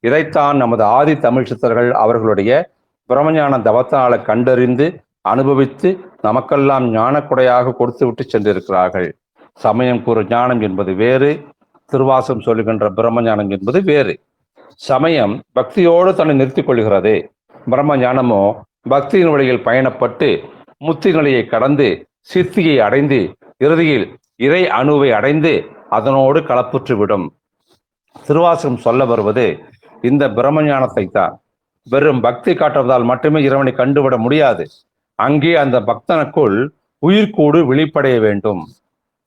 இதைத்தான் நமது ஆதி தமிழ் சித்தர்கள் அவர்களுடைய பிரம்மஞான தவத்தினால கண்டறிந்து அனுபவித்து நமக்கெல்லாம் ஞான கொடையாக கொடுத்து விட்டு சென்றிருக்கிறார்கள். சமயம் கூறு ஞானம் என்பது வேறு, திருவாசகம் சொல்லுகின்ற பிரம்ம ஞானம் என்பது வேறு. சமயம் பக்தியோடு தன்னை நிறுத்திக் கொள்கிறது. பிரம்ம ஞானமோ பக்தியின் வழியில் பயணப்பட்டு முத்தி நிலையை கடந்து சித்தியை அடைந்து இறுதியில் இறை அணுவை அடைந்து அதனோடு கலப்புற்று விடும். திருவாசகம் சொல்ல வருவது இந்த பிரம்ம ஞானத்தை தான். வெறும் பக்தி காட்டுவதால் மட்டுமே இறைவனை கண்டுவிட முடியாது. அங்கே அந்த பக்தனுக்குள் உயிர்கூடு விழிப்படைய வேண்டும்.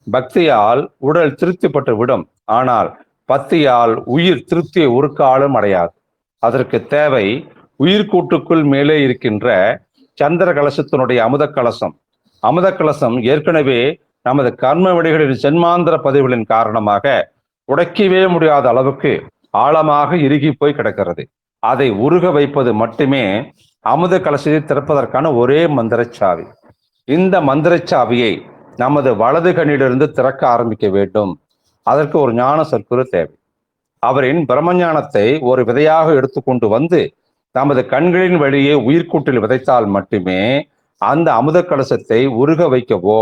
பக்தியால் உடல் திருப்திப்பட்டு விடும், ஆனால் பக்தியால் உயிர் திருப்தியை ஒரு காலம் அடையாது. அதற்கு தேவை உயிர்கூட்டுக்குள் மேலே இருக்கின்ற சந்திர கலசத்தினுடைய அமுத கலசம். அமுத கலசம் ஏற்கனவே நமது கர்ம விடைகளின் ஜென்மாந்திர பதிவுகளின் காரணமாக உடைக்கவே முடியாத அளவுக்கு ஆழமாக இறுகி போய் கிடக்கிறது. அதை உருக வைப்பது மட்டுமே அமுத கலசத்தை திறப்பதற்கான ஒரே மந்திரச்சாவி. இந்த மந்திரச்சாவியை நமது வலது கண்ணிலிருந்து திறக்க ஆரம்பிக்க வேண்டும். அதற்கு ஒரு ஞான சற்குரு தேவை. அவரின் பிரம்மஞானத்தை ஒரு விதையாக எடுத்துக்கொண்டு வந்து நமது கண்களின் வழியே உயிர்கூட்டில் விதைத்தால் மட்டுமே அந்த அமுத கலசத்தை உருக வைக்கவோ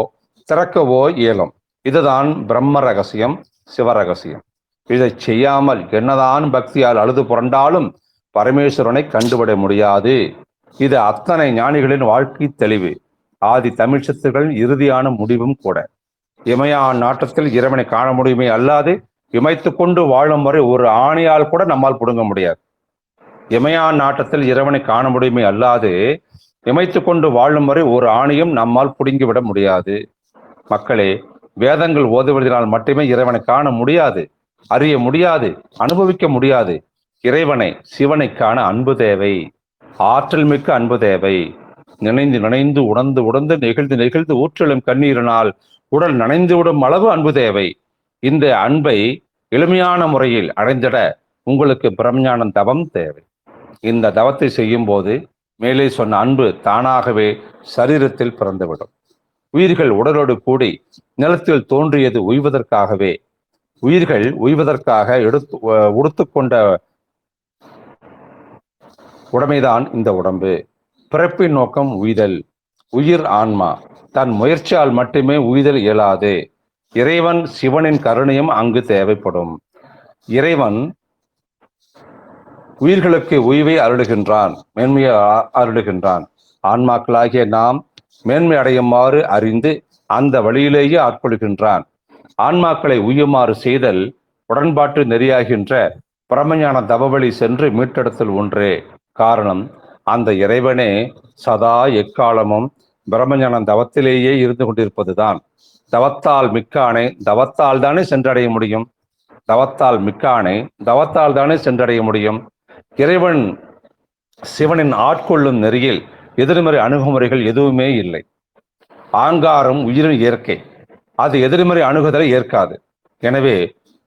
திறக்கவோ இயலும். இதுதான் பிரம்ம ரகசியம், சிவ ரகசியம். இதை செய்யாமல் என்னதான் பக்தியால் அழுது புரண்டாலும் பரமேஸ்வரனை கண்டுவிட முடியாது. இது அத்தனை ஞானிகளின் வாழ்க்கை தெளிவு, ஆதி தமிழ் சித்தர்களின் இறுதியான முடிவும் கூட. இமயான் நாட்டத்தில் இறைவனை காண முடியுமே அல்லாது இமைத்து கொண்டு வாழும் வரை ஒரு ஆணியால் கூட நம்மால் பிடுங்க முடியாது. இமையான் நாட்டத்தில் இறைவனை காண முடியுமே அல்லாது இமைத்து கொண்டு வாழும் வரை ஒரு ஆணியும் நம்மால் பிடுங்கிவிட முடியாது. மக்களே, வேதங்கள் ஓதுவதனால் மட்டுமே இறைவனை காண முடியாது, அறிய முடியாது, அனுபவிக்க முடியாது. இறைவனை, சிவனை காண அன்பு தேவை, ஆற்றல் மிக்க அன்பு தேவை. நினைந்து நினைந்து உணர்ந்து உணர்ந்து நெகிழ்ந்து நெகிழ்ந்து ஊற்றலும் கண்ணீரினால் உடல் நனைந்துவிடும் அளவு அன்பு தேவை. இந்த அன்பை எளிமையான முறையில் அடைந்திட உங்களுக்கு பிரம்மஞானம் தவம் தேவை. இந்த தவத்தை செய்யும் போது மேலே சொன்ன அன்பு தானாகவே சரீரத்தில் பிறந்துவிடும். உயிர்கள் உடலோடு கூடி நிலத்தில் தோன்றியது உய்வதற்காகவே. உயிர்கள் உய்வதற்காக உடுத்துக்கொண்ட உடைமைதான் இந்த உடம்பு. பிறப்பின் நோக்கம் உய்தல். உயிர் ஆன்மா தன் முயற்சியால் மட்டுமே உய்தல் இயலாது. இறைவன் சிவனின் கருணையும் அங்கு தேவைப்படும். இறைவன் உயிர்களுக்கு உய்வை அருளுகின்றான், மேன்மையை அருளுகின்றான். ஆன்மாக்களாகிய நாம் மேன்மை அடையுமாறு அறிந்து அந்த வழியிலேயே ஆட்கொள்கின்றான். ஆன்மாக்களை உய்யுமாறு செய்தல் உடன்பாட்டு நெறியாகின்ற பிரமஞான தவவழி சென்று மீட்டெடுத்தல் ஒன்றே. காரணம், அந்த இறைவனே சதா எக்காலமும் பிரம்மஞான தவத்திலேயே இருந்து கொண்டிருப்பதுதான். தவத்தால் மிக்கானை தவத்தால் தானே சென்றடைய முடியும். தவத்தால் மிக்கானை தவத்தால் தானே சென்றடைய முடியும். இறைவன் சிவனின் ஆட்கொள்ளும் நெறியில் எதிர்மறை அணுகுமுறைகள் எதுவுமே இல்லை. ஆங்காரம் உயிரின் இயற்கை, அது எதிர்மறை அணுகுதலை ஏற்காது. எனவே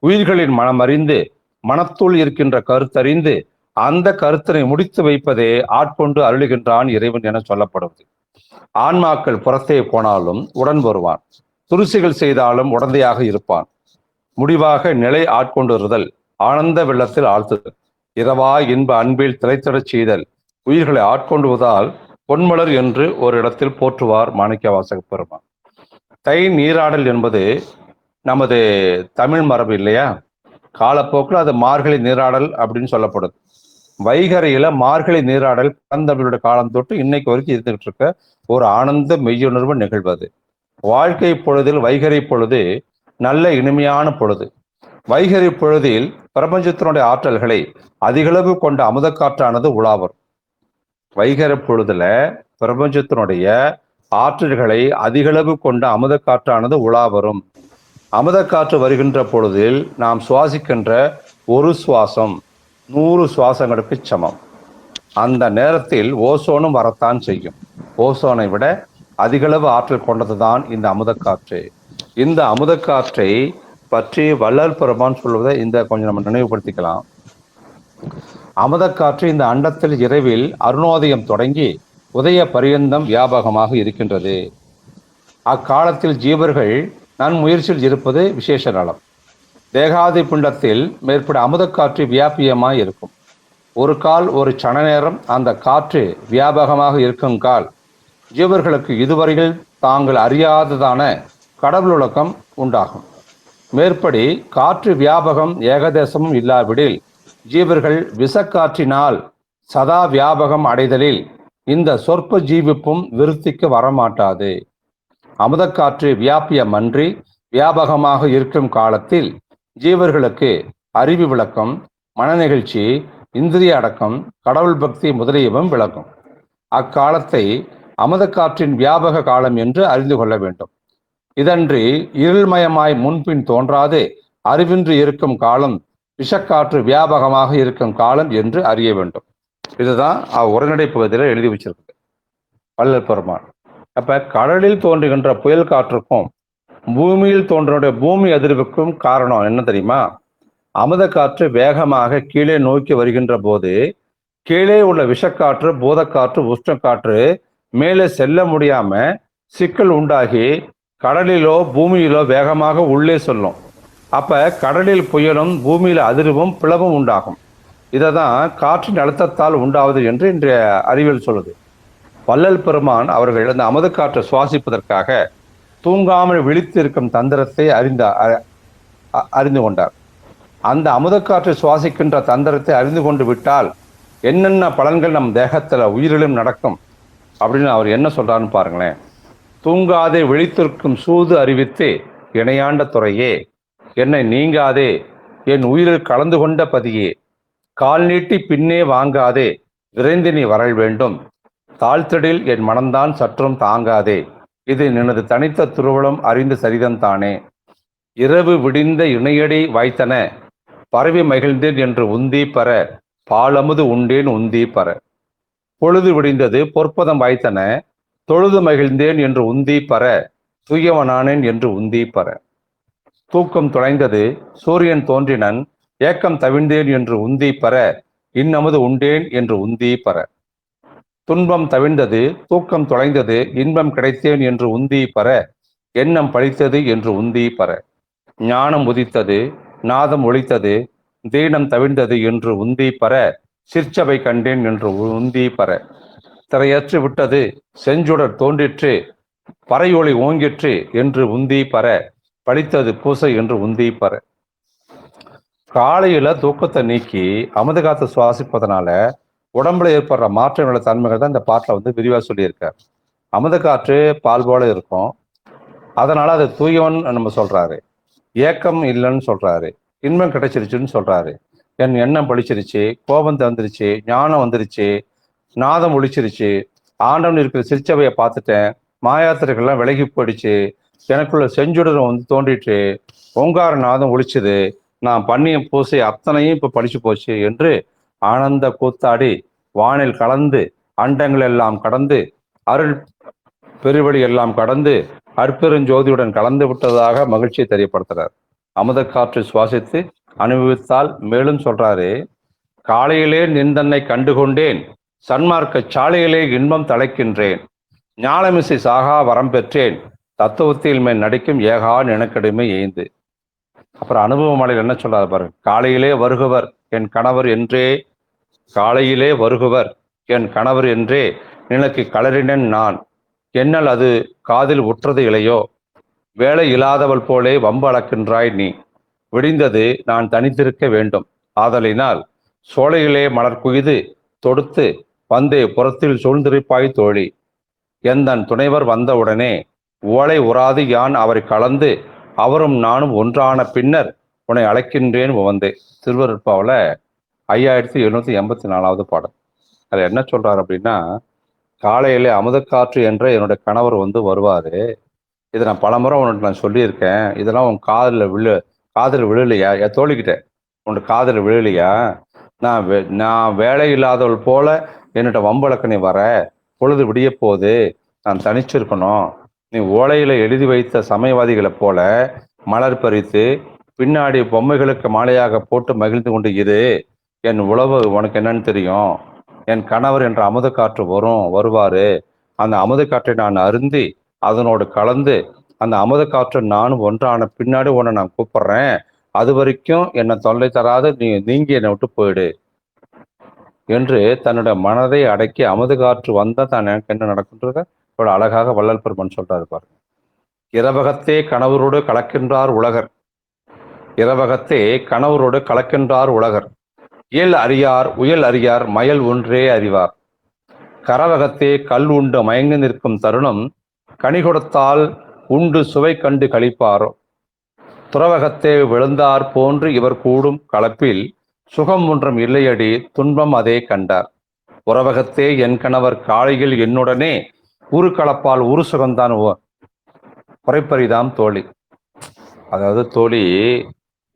உயிர்களின் மனம் அறிந்து மனத்துள் இருக்கின்ற கருத்தறிந்து அந்த கருத்தினை முடித்து வைப்பதே ஆட்கொண்டு அருளுகின்றான் இறைவன் என சொல்லப்படுவது. ஆன்மாக்கள் புறத்தே போனாலும் உடன் வருவான், துருசிகள் செய்தாலும் உடந்தையாக இருப்பான். முடிவாக நிலை ஆட்கொண்டிருதல், ஆனந்த வெள்ளத்தில் ஆழ்த்துதல், இரவா இன்ப அன்பில் திளைத்திடச் செய்தல், உயிர்களை ஆட்கொண்டுவதால் பொன்மலர் என்று ஒரு இடத்தில் போற்றுவார் மாணிக்கவாசக பெருமான். தை நீராடல் என்பது நமது தமிழ் மரபு இல்லையா? காலப்போக்கில் அது மார்கழி நீராடல் அப்படின்னு சொல்லப்படுது. வைகரையில மார்கழி நீராடல் பழந்தமிழோட காலம் தொட்டு இன்னைக்கு வரைக்கும் இருந்துகிட்டு இருக்க ஒரு ஆனந்த மெய்யுணர்வு நிகழ்வது. வாழ்க்கை பொழுதில் வைகரை பொழுது நல்ல இனிமையான பொழுது. வைகரை பொழுதில் பிரபஞ்சத்தினுடைய ஆற்றல்களை அதிகளவு கொண்ட அமுதக்காற்றானது உலாவரும். வைகரை பொழுதுல பிரபஞ்சத்தினுடைய ஆற்றல்களை அதிகளவு கொண்ட அமுதக்காற்றானது உலாவரும். அமுதக்காற்று வருகின்ற பொழுதில் நாம் சுவாசிக்கின்ற ஒரு சுவாசம் 100 சுவாசங்களுக்கு சமம். அந்த நேரத்தில் ஓசோனும் வரத்தான் செய்யும். ஓசோனை விட அதிகளவு ஆற்றல் கொண்டதுதான் இந்த அமுதக்காற்று. இந்த அமுதக்காற்றை பற்றி வள்ளல் பெருமான் சொல்வதை கொஞ்சம் நம்ம நினைவுபடுத்திக்கலாம். அமுதக்காற்று இந்த அண்டத்தில் இரவில் அருணோதயம் தொடங்கி உதய பரியந்தம் வியாபகமாக இருக்கின்றது. அக்காலத்தில் ஜீவர்கள் நன்முயற்சியில் இருப்பது விசேஷ நலம். தேகாதி பிண்டத்தில் மேற்பட அமுதக்காற்று வியாபியமாய் இருக்கும். ஒரு கால் ஒரு சன நேரம் அந்த காற்று வியாபகமாக இருக்கும் கால் ஜீவர்களுக்கு இதுவரையில் தாங்கள் அறியாததான கடவுளுலகம் உண்டாகும். மேற்படி காற்று வியாபகம் ஏகதேசமும் இல்லாவிடில் ஜீவர்கள் விஷக்காற்றினால் சதா வியாபகம் அடைதலில் இந்த சொற்ப ஜீவிப்பும் விருத்திக்கு வரமாட்டாது. அமுதக்காற்று வியாபியமன்றி வியாபகமாக இருக்கும் காலத்தில் ஜீவர்களுக்கு அறிவு விளக்கம், மனநிகழ்ச்சி, இந்திரிய அடக்கம், கடவுள் பக்தி முதலியவும் விளக்கும். அக்காலத்தை அமுதக்காற்றின் வியாபக காலம் என்று அறிந்து கொள்ள வேண்டும். இதன்றி இருள்மயமாய் முன்பின் தோன்றாது அறிவின்றி இருக்கும் காலம் விஷக்காற்று வியாபகமாக இருக்கும் காலம் என்று அறிய வேண்டும். இதுதான் உரைநடை பகுதியில் எழுதி வச்சிருக்கு வள்ளல் பெருமான். அப்ப கடலில் தோன்றுகின்ற புயல் காற்றுக்கும் பூமியில் தோன்றினுடைய பூமி அதிர்வுக்கும் காரணம் என்ன தெரியுமா? அமுதக்காற்று வேகமாக கீழே நோக்கி வருகின்ற போது கீழே உள்ள விஷக்காற்று, பூதக்காற்று, உஷ்ணக்காற்று மேலே செல்ல முடியாம சிக்கல் உண்டாகி கடலிலோ பூமியிலோ வேகமாக உள்ளே சொல்லும். அப்ப கடலில் புயலும் பூமியில அதிர்வும் பிளவும் உண்டாகும். இதை தான் காற்றின் அழுத்தத்தால் உண்டாவது என்று இன்றைய அறிவியல் சொல்லுது. வள்ளல் பெருமான் அவர்கள் அந்த அமுதக்காற்றை சுவாசிப்பதற்காக தூங்காமல் விழித்து இருக்கும் தந்திரத்தை அறிந்து கொண்டார். அந்த அமுதக்காற்றை சுவாசிக்கின்ற தந்திரத்தை அறிந்து கொண்டு விட்டால் என்னென்ன பலன்கள் நம் தேகத்துல உயிரிலும் நடக்கும் அப்படின்னு அவர் என்ன சொல்றாருன்னு பாருங்களேன். தூங்காதே விழித்திருக்கும் சூது அறிவித்து இணையாண்ட துறையே, என்னை நீங்காதே என் உயிரில் கலந்து கொண்ட பதியே, கால் நீட்டி பின்னே வாங்காதே விரைந்து நீ வரல் வேண்டும். தாழ்த்தடில் என் மனம்தான் சற்றும் தாங்காதே, இது நினது தனித்த திருவுளம் அறிந்து சரிதன் தானே. இரவு விடிந்த இணையடி வாய்த்தன பரவி மகிழ்ந்தேன் என்று உந்தி பெற பாலமுது உண்டேன் உந்தி பெற. பொழுது விடிந்தது பொற்பதம் வாய்த்தன தொழுது மகிழ்ந்தேன் என்று உந்தி பெற தூயவனானேன் என்று உந்தி பெற. தூக்கம் தொலைந்தது சூரியன் தோன்றினன் ஏக்கம் தவிழ்ந்தேன் என்று உந்தி பெற இன்னமுது உண்டேன் என்று உந்தி பெற. துன்பம் தவிழ்ந்தது தூக்கம் தொலைந்தது இன்பம் கிடைத்தேன் என்று உந்தி பெற எண்ணம் பழித்தது என்று உந்தி பெற. ஞானம் உதித்தது நாதம் ஒழித்தது தீனம் தவிழ்ந்தது என்று உந்தி பெற சிற்சபை கண்டேன் என்று உந்தி பெற. திரையற்று விட்டது செஞ்சுடர் தோன்றிற்று பறையொளி ஓங்கிற்று என்று உந்தி பெற பழித்தது பூசை என்று உந்தி பெற. காலையில தூக்கத்தை நீக்கி அமுத காத்து சுவாசிப்பதனால உடம்புல ஏற்படுற மாற்றங்கள தன்மைகள் தான் இந்த பாட்டில் வந்து விரிவாக சொல்லியிருக்கார். அமுத காற்று பால் போல இருக்கும், அதனால அது தூயவன் நம்ம சொல்றாரு. ஏக்கம் இல்லைன்னு சொல்றாரு, இன்பம் கிடைச்சிருச்சுன்னு சொல்றாரு. என் எண்ணம் பழிச்சிருச்சு, கோபம் தந்துருச்சு, ஞானம் வந்துருச்சு, நாதம் ஒழிச்சிருச்சு, ஆண்டவன் இருக்கிற சிற்சபையை பார்த்துட்டேன், மாயாத்திரைகள்லாம் விலகி போயிடுச்சு, எனக்குள்ள செஞ்சுடர் வந்து தோன்றிட்டு, ஓங்கார நாதம் ஒழிச்சுது, நான் பண்ணிய பூசை அத்தனையும் இப்ப படிச்சு போச்சு என்று ஆனந்த கூத்தாடி வானில் கலந்து அண்டங்கள் எல்லாம் கடந்து அருள் பெருவழி எல்லாம் கடந்து அற்பெருஞ்சோதியுடன் கலந்து விட்டதாக மகிழ்ச்சியை தெரியப்படுத்துறார். அமுத காற்று சுவாசித்து அனுபவித்தால் மேலும் சொல்றாரு, காலையிலே நின்றன்னை கண்டுகொண்டேன் சன்மார்க்க சாலையிலே இன்பம் தலைக்கின்றேன், ஞானமிசை சாகா வரம் பெற்றேன் தத்துவத்தில் மேல் நடிக்கும் ஏகா நினக்கடுமை ஏய்ந்து. அப்புறம் அனுபவ மலையில் என்ன சொல்றாரு பாருங்க, காலையிலே வருகுவர் என் கணவர் என்றே, காலையிலே வருகுவர் என் கணவர் என்றே நினக்கு களறினேன் நான், என்னல் அது காதில் உற்றது இலையோ, வேலை இல்லாதவள் போலே வம்பு அளக்கின்றாய் நீ, விடிந்தது நான் தனித்திருக்க வேண்டும், ஆதலினால் சோலையிலே மலர் குய்து தொடுத்து வந்தே புறத்தில் சூழ்ந்திருப்பாய் தோழி, எந்தன் துணைவர் வந்தவுடனே ஓலை உறாது யான் அவரை கலந்து அவரும் நானும் ஒன்றான பின்னர் உன்னை அழைக்கின்றேன் உவந்தே. திருவருட்பாவில் 5784வது பாடல். அதில் என்ன சொல்றாரு அப்படின்னா, காலையிலே அமுதக்காற்று என்ற என்னுடைய கணவர் வந்து வருவார், இதை நான் பலமுறை உனக்கு நான் சொல்லியிருக்கேன், இதெல்லாம் உன் காதில் விழலையா, என் தோழிக்கிட்ட உன் காதில் விழலையா, நான் வேலை இல்லாதவள் போல என்னிட்ட வம்பளக்க நீ வர, பொழுது விடிய போது நான் தனிச்சிருக்கணும், நீ ஓலையில எழுதி வைத்த சமயவாதிகளை போல மலர் பறித்து பின்னாடி பொம்மைகளுக்கு மாலையாக போட்டு மகிழ்ந்து கொண்டு இரு, என் உழவு உனக்கு என்னன்னு தெரியும், என் கணவர் என்ற அமுத காற்று வருவாரு, அந்த அமுத காற்றை நான் அருந்தி அதனோடு கலந்து அந்த அமுத காற்று நானும் ஒன்றான பின்னாடி உன்னை நான் கூப்பிடுறேன், அது வரைக்கும் என்னை தொல்லை தராது நீங்கி என்னை விட்டு போயிடு என்று தன்னுடைய மனதை அடக்கி அமுத காற்று வந்தால் தான் எனக்கு என்ன நடக்குன்றத இவ்வளவு அழகாக வள்ளல் பெருமான் சொல்றாரு பாருங்க. இரவகத்தே கணவரோடு கலக்கின்றார் உலகர், இரவகத்தே கணவரோடு கலக்கின்றார் உலகர், இயல் அறியார் உயல் அறியார் மயல் ஒன்றே அறிவார், கரவகத்தே கல் உண்டு மயங்கி நிற்கும் தருணம் கனி கொடுத்தால் உண்டு சுவை கண்டு கழிப்பாரோ, துறவகத்தே விழுந்தார் போன்று இவர் கூடும் கலப்பில் சுகம் ஒன்றும் இல்லையடி துன்பம் அதே கண்டார், உறவகத்தே என் கணவர் காலையில் என்னுடனே ஊரு கலப்பால் ஊரு சுகம்தான் குறைப்பறிதாம் தோழி. அதாவது தோழி,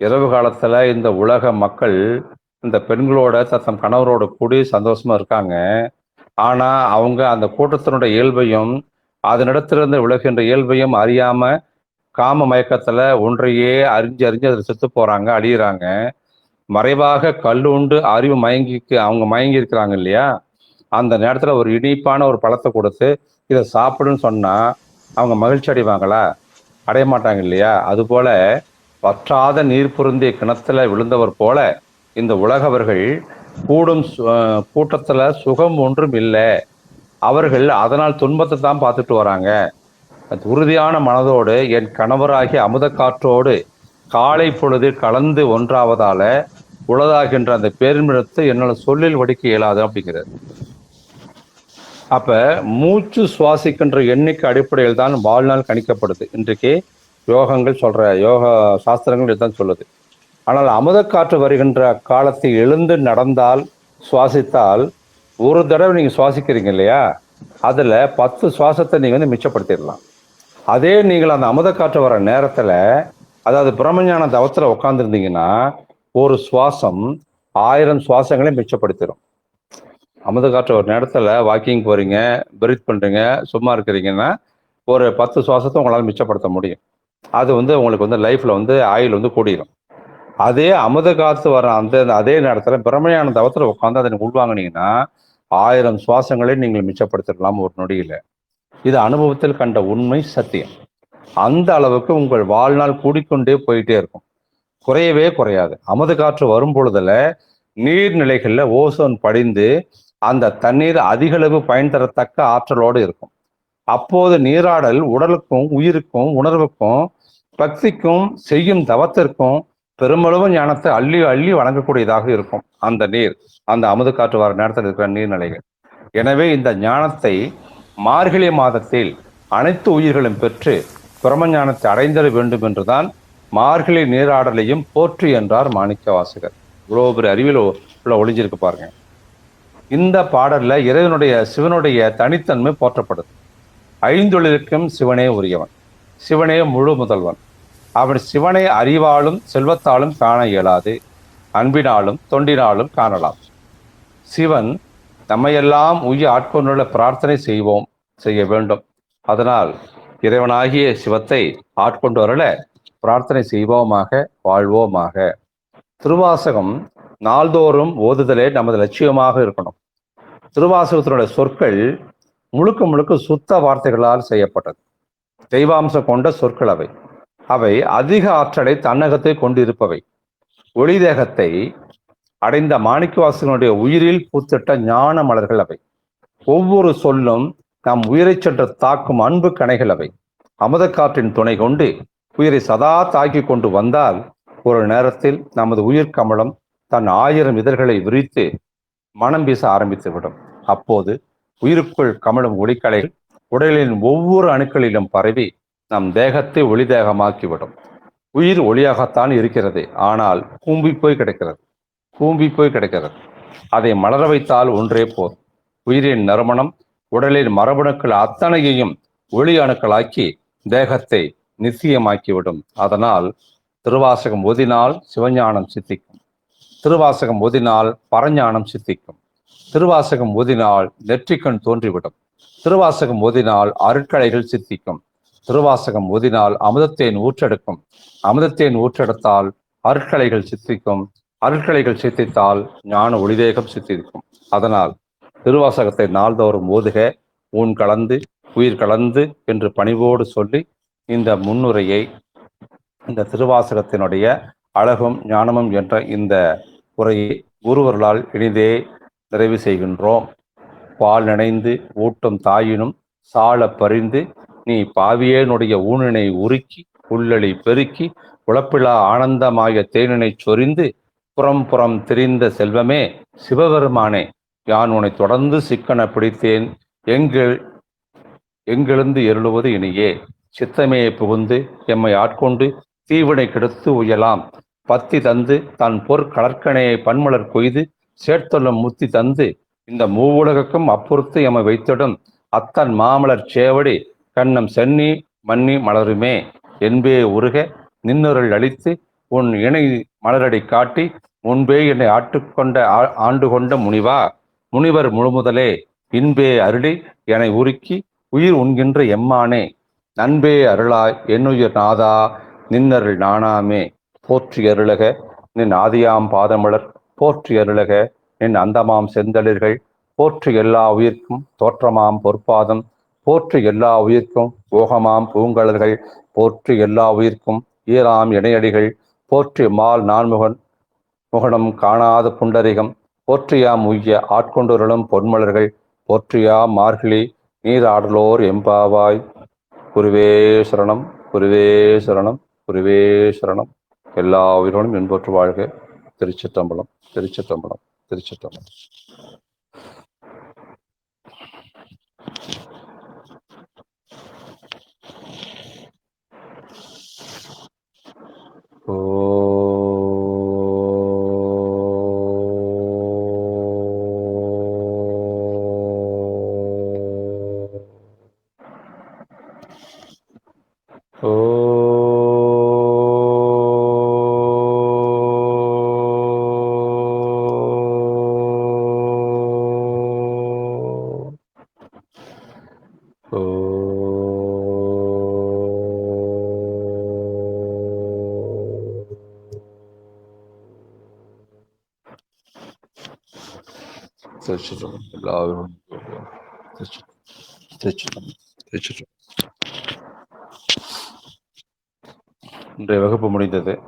இரவு காலத்துல இந்த உலக மக்கள் இந்த பெண்களோட தத்தம் கணவரோட கூடி சந்தோஷமா இருக்காங்க, ஆனா அவங்க அந்த கூட்டத்தினுடைய இயல்பையும் அதனிடத்திலிருந்து விலகின்ற இயல்பையும் அறியாம காம மயக்கத்துல ஒன்றையே அறிஞ்சு அதில் செத்து போறாங்க, அழியிறாங்க. மறைவாக கல்லுண்டு அறிவு அவங்க மயங்கி இருக்கிறாங்க இல்லையா, அந்த நேரத்துல ஒரு இனிப்பான ஒரு பழத்தை கொடுத்து இதை சாப்பிடுன்னு சொன்னா அவங்க மகிழ்ச்சி அடைவாங்களா? அடைய மாட்டாங்க இல்லையா? அதுபோல வற்றாத நீர் பொருந்திய கிணத்துல விழுந்தவர் போல இந்த உலகவர்கள் கூடும் கூட்டத்துல சுகம் ஒன்றும் இல்லை, அவர்கள் அதனால் துன்பத்தை தான் பார்த்துட்டு வராங்க. உறுதியான மனதோடு என் கணவராகிய அமுத காற்றோடு காலை பொழுது கலந்து ஒன்றாவதால உளதாகின்ற அந்த பேரின்பத்தை என்னால் சொல்லில் வடிக்க இயலாது அப்படிங்கிறது. அப்ப மூச்சு சுவாசிக்கின்ற எண்ணிக்கை அடிப்படையில் தான் வாழ்நாள் கணிக்கப்படுது. இன்றைக்கு யோகங்கள் சொல்ற யோகா சாஸ்திரங்கள் இதுதான் சொல்லுது. ஆனால் அமுதக்காற்று வருகின்ற காலத்தில் எழுந்து நடந்தால், சுவாசித்தால், ஒரு தடவை நீங்கள் சுவாசிக்கிறீங்க இல்லையா, அதில் 10 சுவாசத்தை நீங்கள் வந்து மிச்சப்படுத்திடலாம். அதே நீங்கள் அந்த அமுதக்காற்று வர நேரத்தில், அதாவது பிரம்மஞான தவத்தில் உட்காந்துருந்தீங்கன்னா, ஒரு சுவாசம் 1000 சுவாசங்களை மிச்சப்படுத்திடும். அமுதக்காற்று ஒரு நேரத்தில் வாக்கிங் போகிறீங்க, பிரீத் பண்ணுறீங்க, சும்மா இருக்கிறீங்கன்னா, ஒரு 10 சுவாசத்தை உங்களால் மிச்சப்படுத்த முடியும். அது வந்து உங்களுக்கு வந்து லைஃப்பில் வந்து ஆயுள் வந்து கூடிடும். அதே அமுத காத்து வர அதே நேரத்தில் பிரம்மஞான தவத்தில் உட்காந்து அதை உள்வாங்கினீங்கன்னா 1000 சுவாசங்களை நீங்கள் மிச்சப்படுத்திடலாம் ஒரு நொடியில். இது அனுபவத்தில் கண்ட உண்மை, சத்தியம். அந்த அளவுக்கு உங்கள் வாழ்நாள் கூடிக்கொண்டே போயிட்டே இருக்கும், குறையவே குறையாது. அமுத காற்று வரும் பொழுதுல நீர்நிலைகளில் ஓசோன் படிந்து அந்த தண்ணீர் அதிக அளவு பயன் தரத்தக்க ஆற்றலோடு இருக்கும். அப்போது நீராடல் உடலுக்கும் உயிருக்கும் உணர்வுக்கும் பக்திக்கும் செய்யும் தவத்திற்கும் பெருமளவு ஞானத்தை அள்ளி அள்ளி வழங்கக்கூடியதாக இருக்கும் அந்த நீர், அந்த அமுத காற்று வர நேரத்தில் இருக்கிற நீர்நிலைகள். எனவே இந்த ஞானத்தை மார்கழி மாதத்தில் அனைத்து உயிர்களும் பெற்று பிரம ஞானத்தை அடைந்திட வேண்டும் என்றுதான் மார்கழி நீராடலையும் போற்றி என்றார் மாணிக்க வாசகர். இவ்வளோ பெரிய அறிவில் உள்ள ஒளிஞ்சிருக்கு பாருங்க. இந்த பாடல்ல இறைவனுடைய சிவனுடைய தனித்தன்மை போற்றப்படுது. ஐந்தொழிலுக்கும் சிவனே உரியவன், சிவனே முழு முதல்வன். அவன் சிவனை அறிவாலும் செல்வத்தாலும் காண இயலாது, அன்பினாலும் தொண்டினாலும் காணலாம். சிவன் நம்மையெல்லாம் உயிர் ஆட்கொண்டுள்ள பிரார்த்தனை செய்ய வேண்டும். அதனால் இறைவனாகிய சிவத்தை ஆட்கொண்டு வரல பிரார்த்தனை செய்வோமாக, வாழ்வோமாக. திருவாசகம் நாள்தோறும் ஓதுதலே நமது லட்சியமாக இருக்கணும். திருவாசகத்தினுடைய சொற்கள் முழுக்க முழுக்க சுத்த வார்த்தைகளால் செய்யப்பட்டது. தெய்வாம்சம் கொண்ட சொற்கள் அவை. அவை அதிக ஆற்றலை தன்னகத்தை கொண்டிருப்பவை. ஒளி தேகத்தை அடைந்த மாணிக்கவாசகனுடைய உயிரில் பூத்திட்ட ஞான மலர்கள் அவை. ஒவ்வொரு சொல்லும் நம் உயிரை சென்று தாக்கும் அன்பு கணைகள் அவை. அமுதக்காற்றின் துணை கொண்டு உயிரை சதா தாக்கி கொண்டு வந்தால் ஒரு நேரத்தில் நமது உயிர் கமலம் தன் 1000 இதழ்களை விரித்து மனம் வீச ஆரம்பித்துவிடும். அப்போது உயிருக்குள் கமலும் ஒளிக்கலைகள் உடலின் ஒவ்வொரு அணுக்களிலும் பரவி நம் தேகத்தை ஒளி தேகமாக்கிவிடும். உயிர் ஒளியாகத்தான் இருக்கிறது, ஆனால் கூம்பி போய் கிடக்கிறது. அதை மலர வைத்தால் ஒன்றே போர். உயிரின் நறுமணம் உடலின் மரபணுக்கள் அத்தனையையும் ஒளி அணுக்களாக்கி தேகத்தை நித்தியமாக்கிவிடும். அதனால் திருவாசகம் ஓதினால் சிவஞானம் சித்திக்கும். திருவாசகம் ஓதினால் பரஞானம் சித்திக்கும். திருவாசகம் ஓதினால் நெற்றிக்கண் தோன்றிவிடும். திருவாசகம் ஓதினால் அருட்கலைகள் சித்திக்கும். திருவாசகம் ஓதினால் அமுதத்தேன் ஊற்றெடுக்கும். அமுதத்தேன் ஊற்றெடுத்தால் அருட்கலைகள் சித்திக்கும். அருட்கலைகள் சித்தித்தால் ஞான ஒளிதேகம் சித்திக்கும். அதனால் திருவாசகத்தை நாள்தோறும் ஓதுக, ஊன் கலந்து உயிர் கலந்து என்று பணிவோடு சொல்லி இந்த முன்னுரையை, இந்த திருவாசகத்தினுடைய அழகும் ஞானமும் என்ற இந்த உரையை குருவர்களால் இனிதே நிறைவு செய்கின்றோம். பால் நினைந்து ஊட்டும் தாயினும் சால பறிந்து நீ பாவியேனுடைய ஊனினை உருக்கி உள்ளளி பெருக்கி உழப்பிலா ஆனந்தமாய தேனினை சொரிந்து புறம் புறம் திரிந்த செல்வமே சிவபெருமானே, யான் உன்னை தொடர்ந்து சிக்கன பிடித்தேன், எங்கெழுந்து எருளுவது இனியே. சித்தமே புகுந்து எம்மை ஆட்கொண்டு தீவினை கெடுத்து உயலாம் பத்தி தந்து தன் கடற்கனையை பன்மலர் கொய்து சேர்த்தொல்லும் முத்தி தந்து இந்த மூவுலகுக்கும் அப்புறத்து எம்மை வைத்திடும் அத்தன் மாமலர் சேவடி கண்ணம் சென்னி மன்னி மலருமே. என்பே உருக நின்னுரல் அளித்து உன் இணை மலரடி காட்டி முன்பே என்னை ஆண்டு கொண்ட முனிவா, முனிவர் முழுமுதலே இன்பே அருளி என உருக்கி உயிர் உண்கின்ற எம்மானே, நண்பே அருளாய் என்னுயிர் நாதா நின்னருள் நாணாமே. போற்றி அருளக நின் ஆதியாம் பாதமலர், போற்றி அருளக நின் அந்தமாம் செந்தளிர்கள், போற்றி எல்லா உயிர்க்கும் தோற்றமாம் பொற்பாதம், போற்றி எல்லா உயிர்க்கும் போகமாம் பூங்கலர்கள், போற்றி எல்லா உயிர்க்கும் ஈராம் இணையடிகள், போற்றி மால் முகனம் காணாத புண்டரிகம், போற்றியாம் உய்ய ஆட்கொண்டுருளும் பொன்மலர்கள், போற்றியாம் மார்கழி நீராடலோர் எம்பாவாய். குருவே சரணம், குருவே சரணம், குருவே சரணம். எல்லா உயிர்களும் இன்பற்று வாழ்க. திருச்சிற்றம்பலம், திருச்சிற்றம்பலம், திருச்சிற்றம்பலம். ஓ திருச்சிற்றம்பலம். எல்லாரும் திருச்சிற்றம்பலம். திருச்சிற்றம்பலம். இன்றைய வகுப்பு முடிந்தது.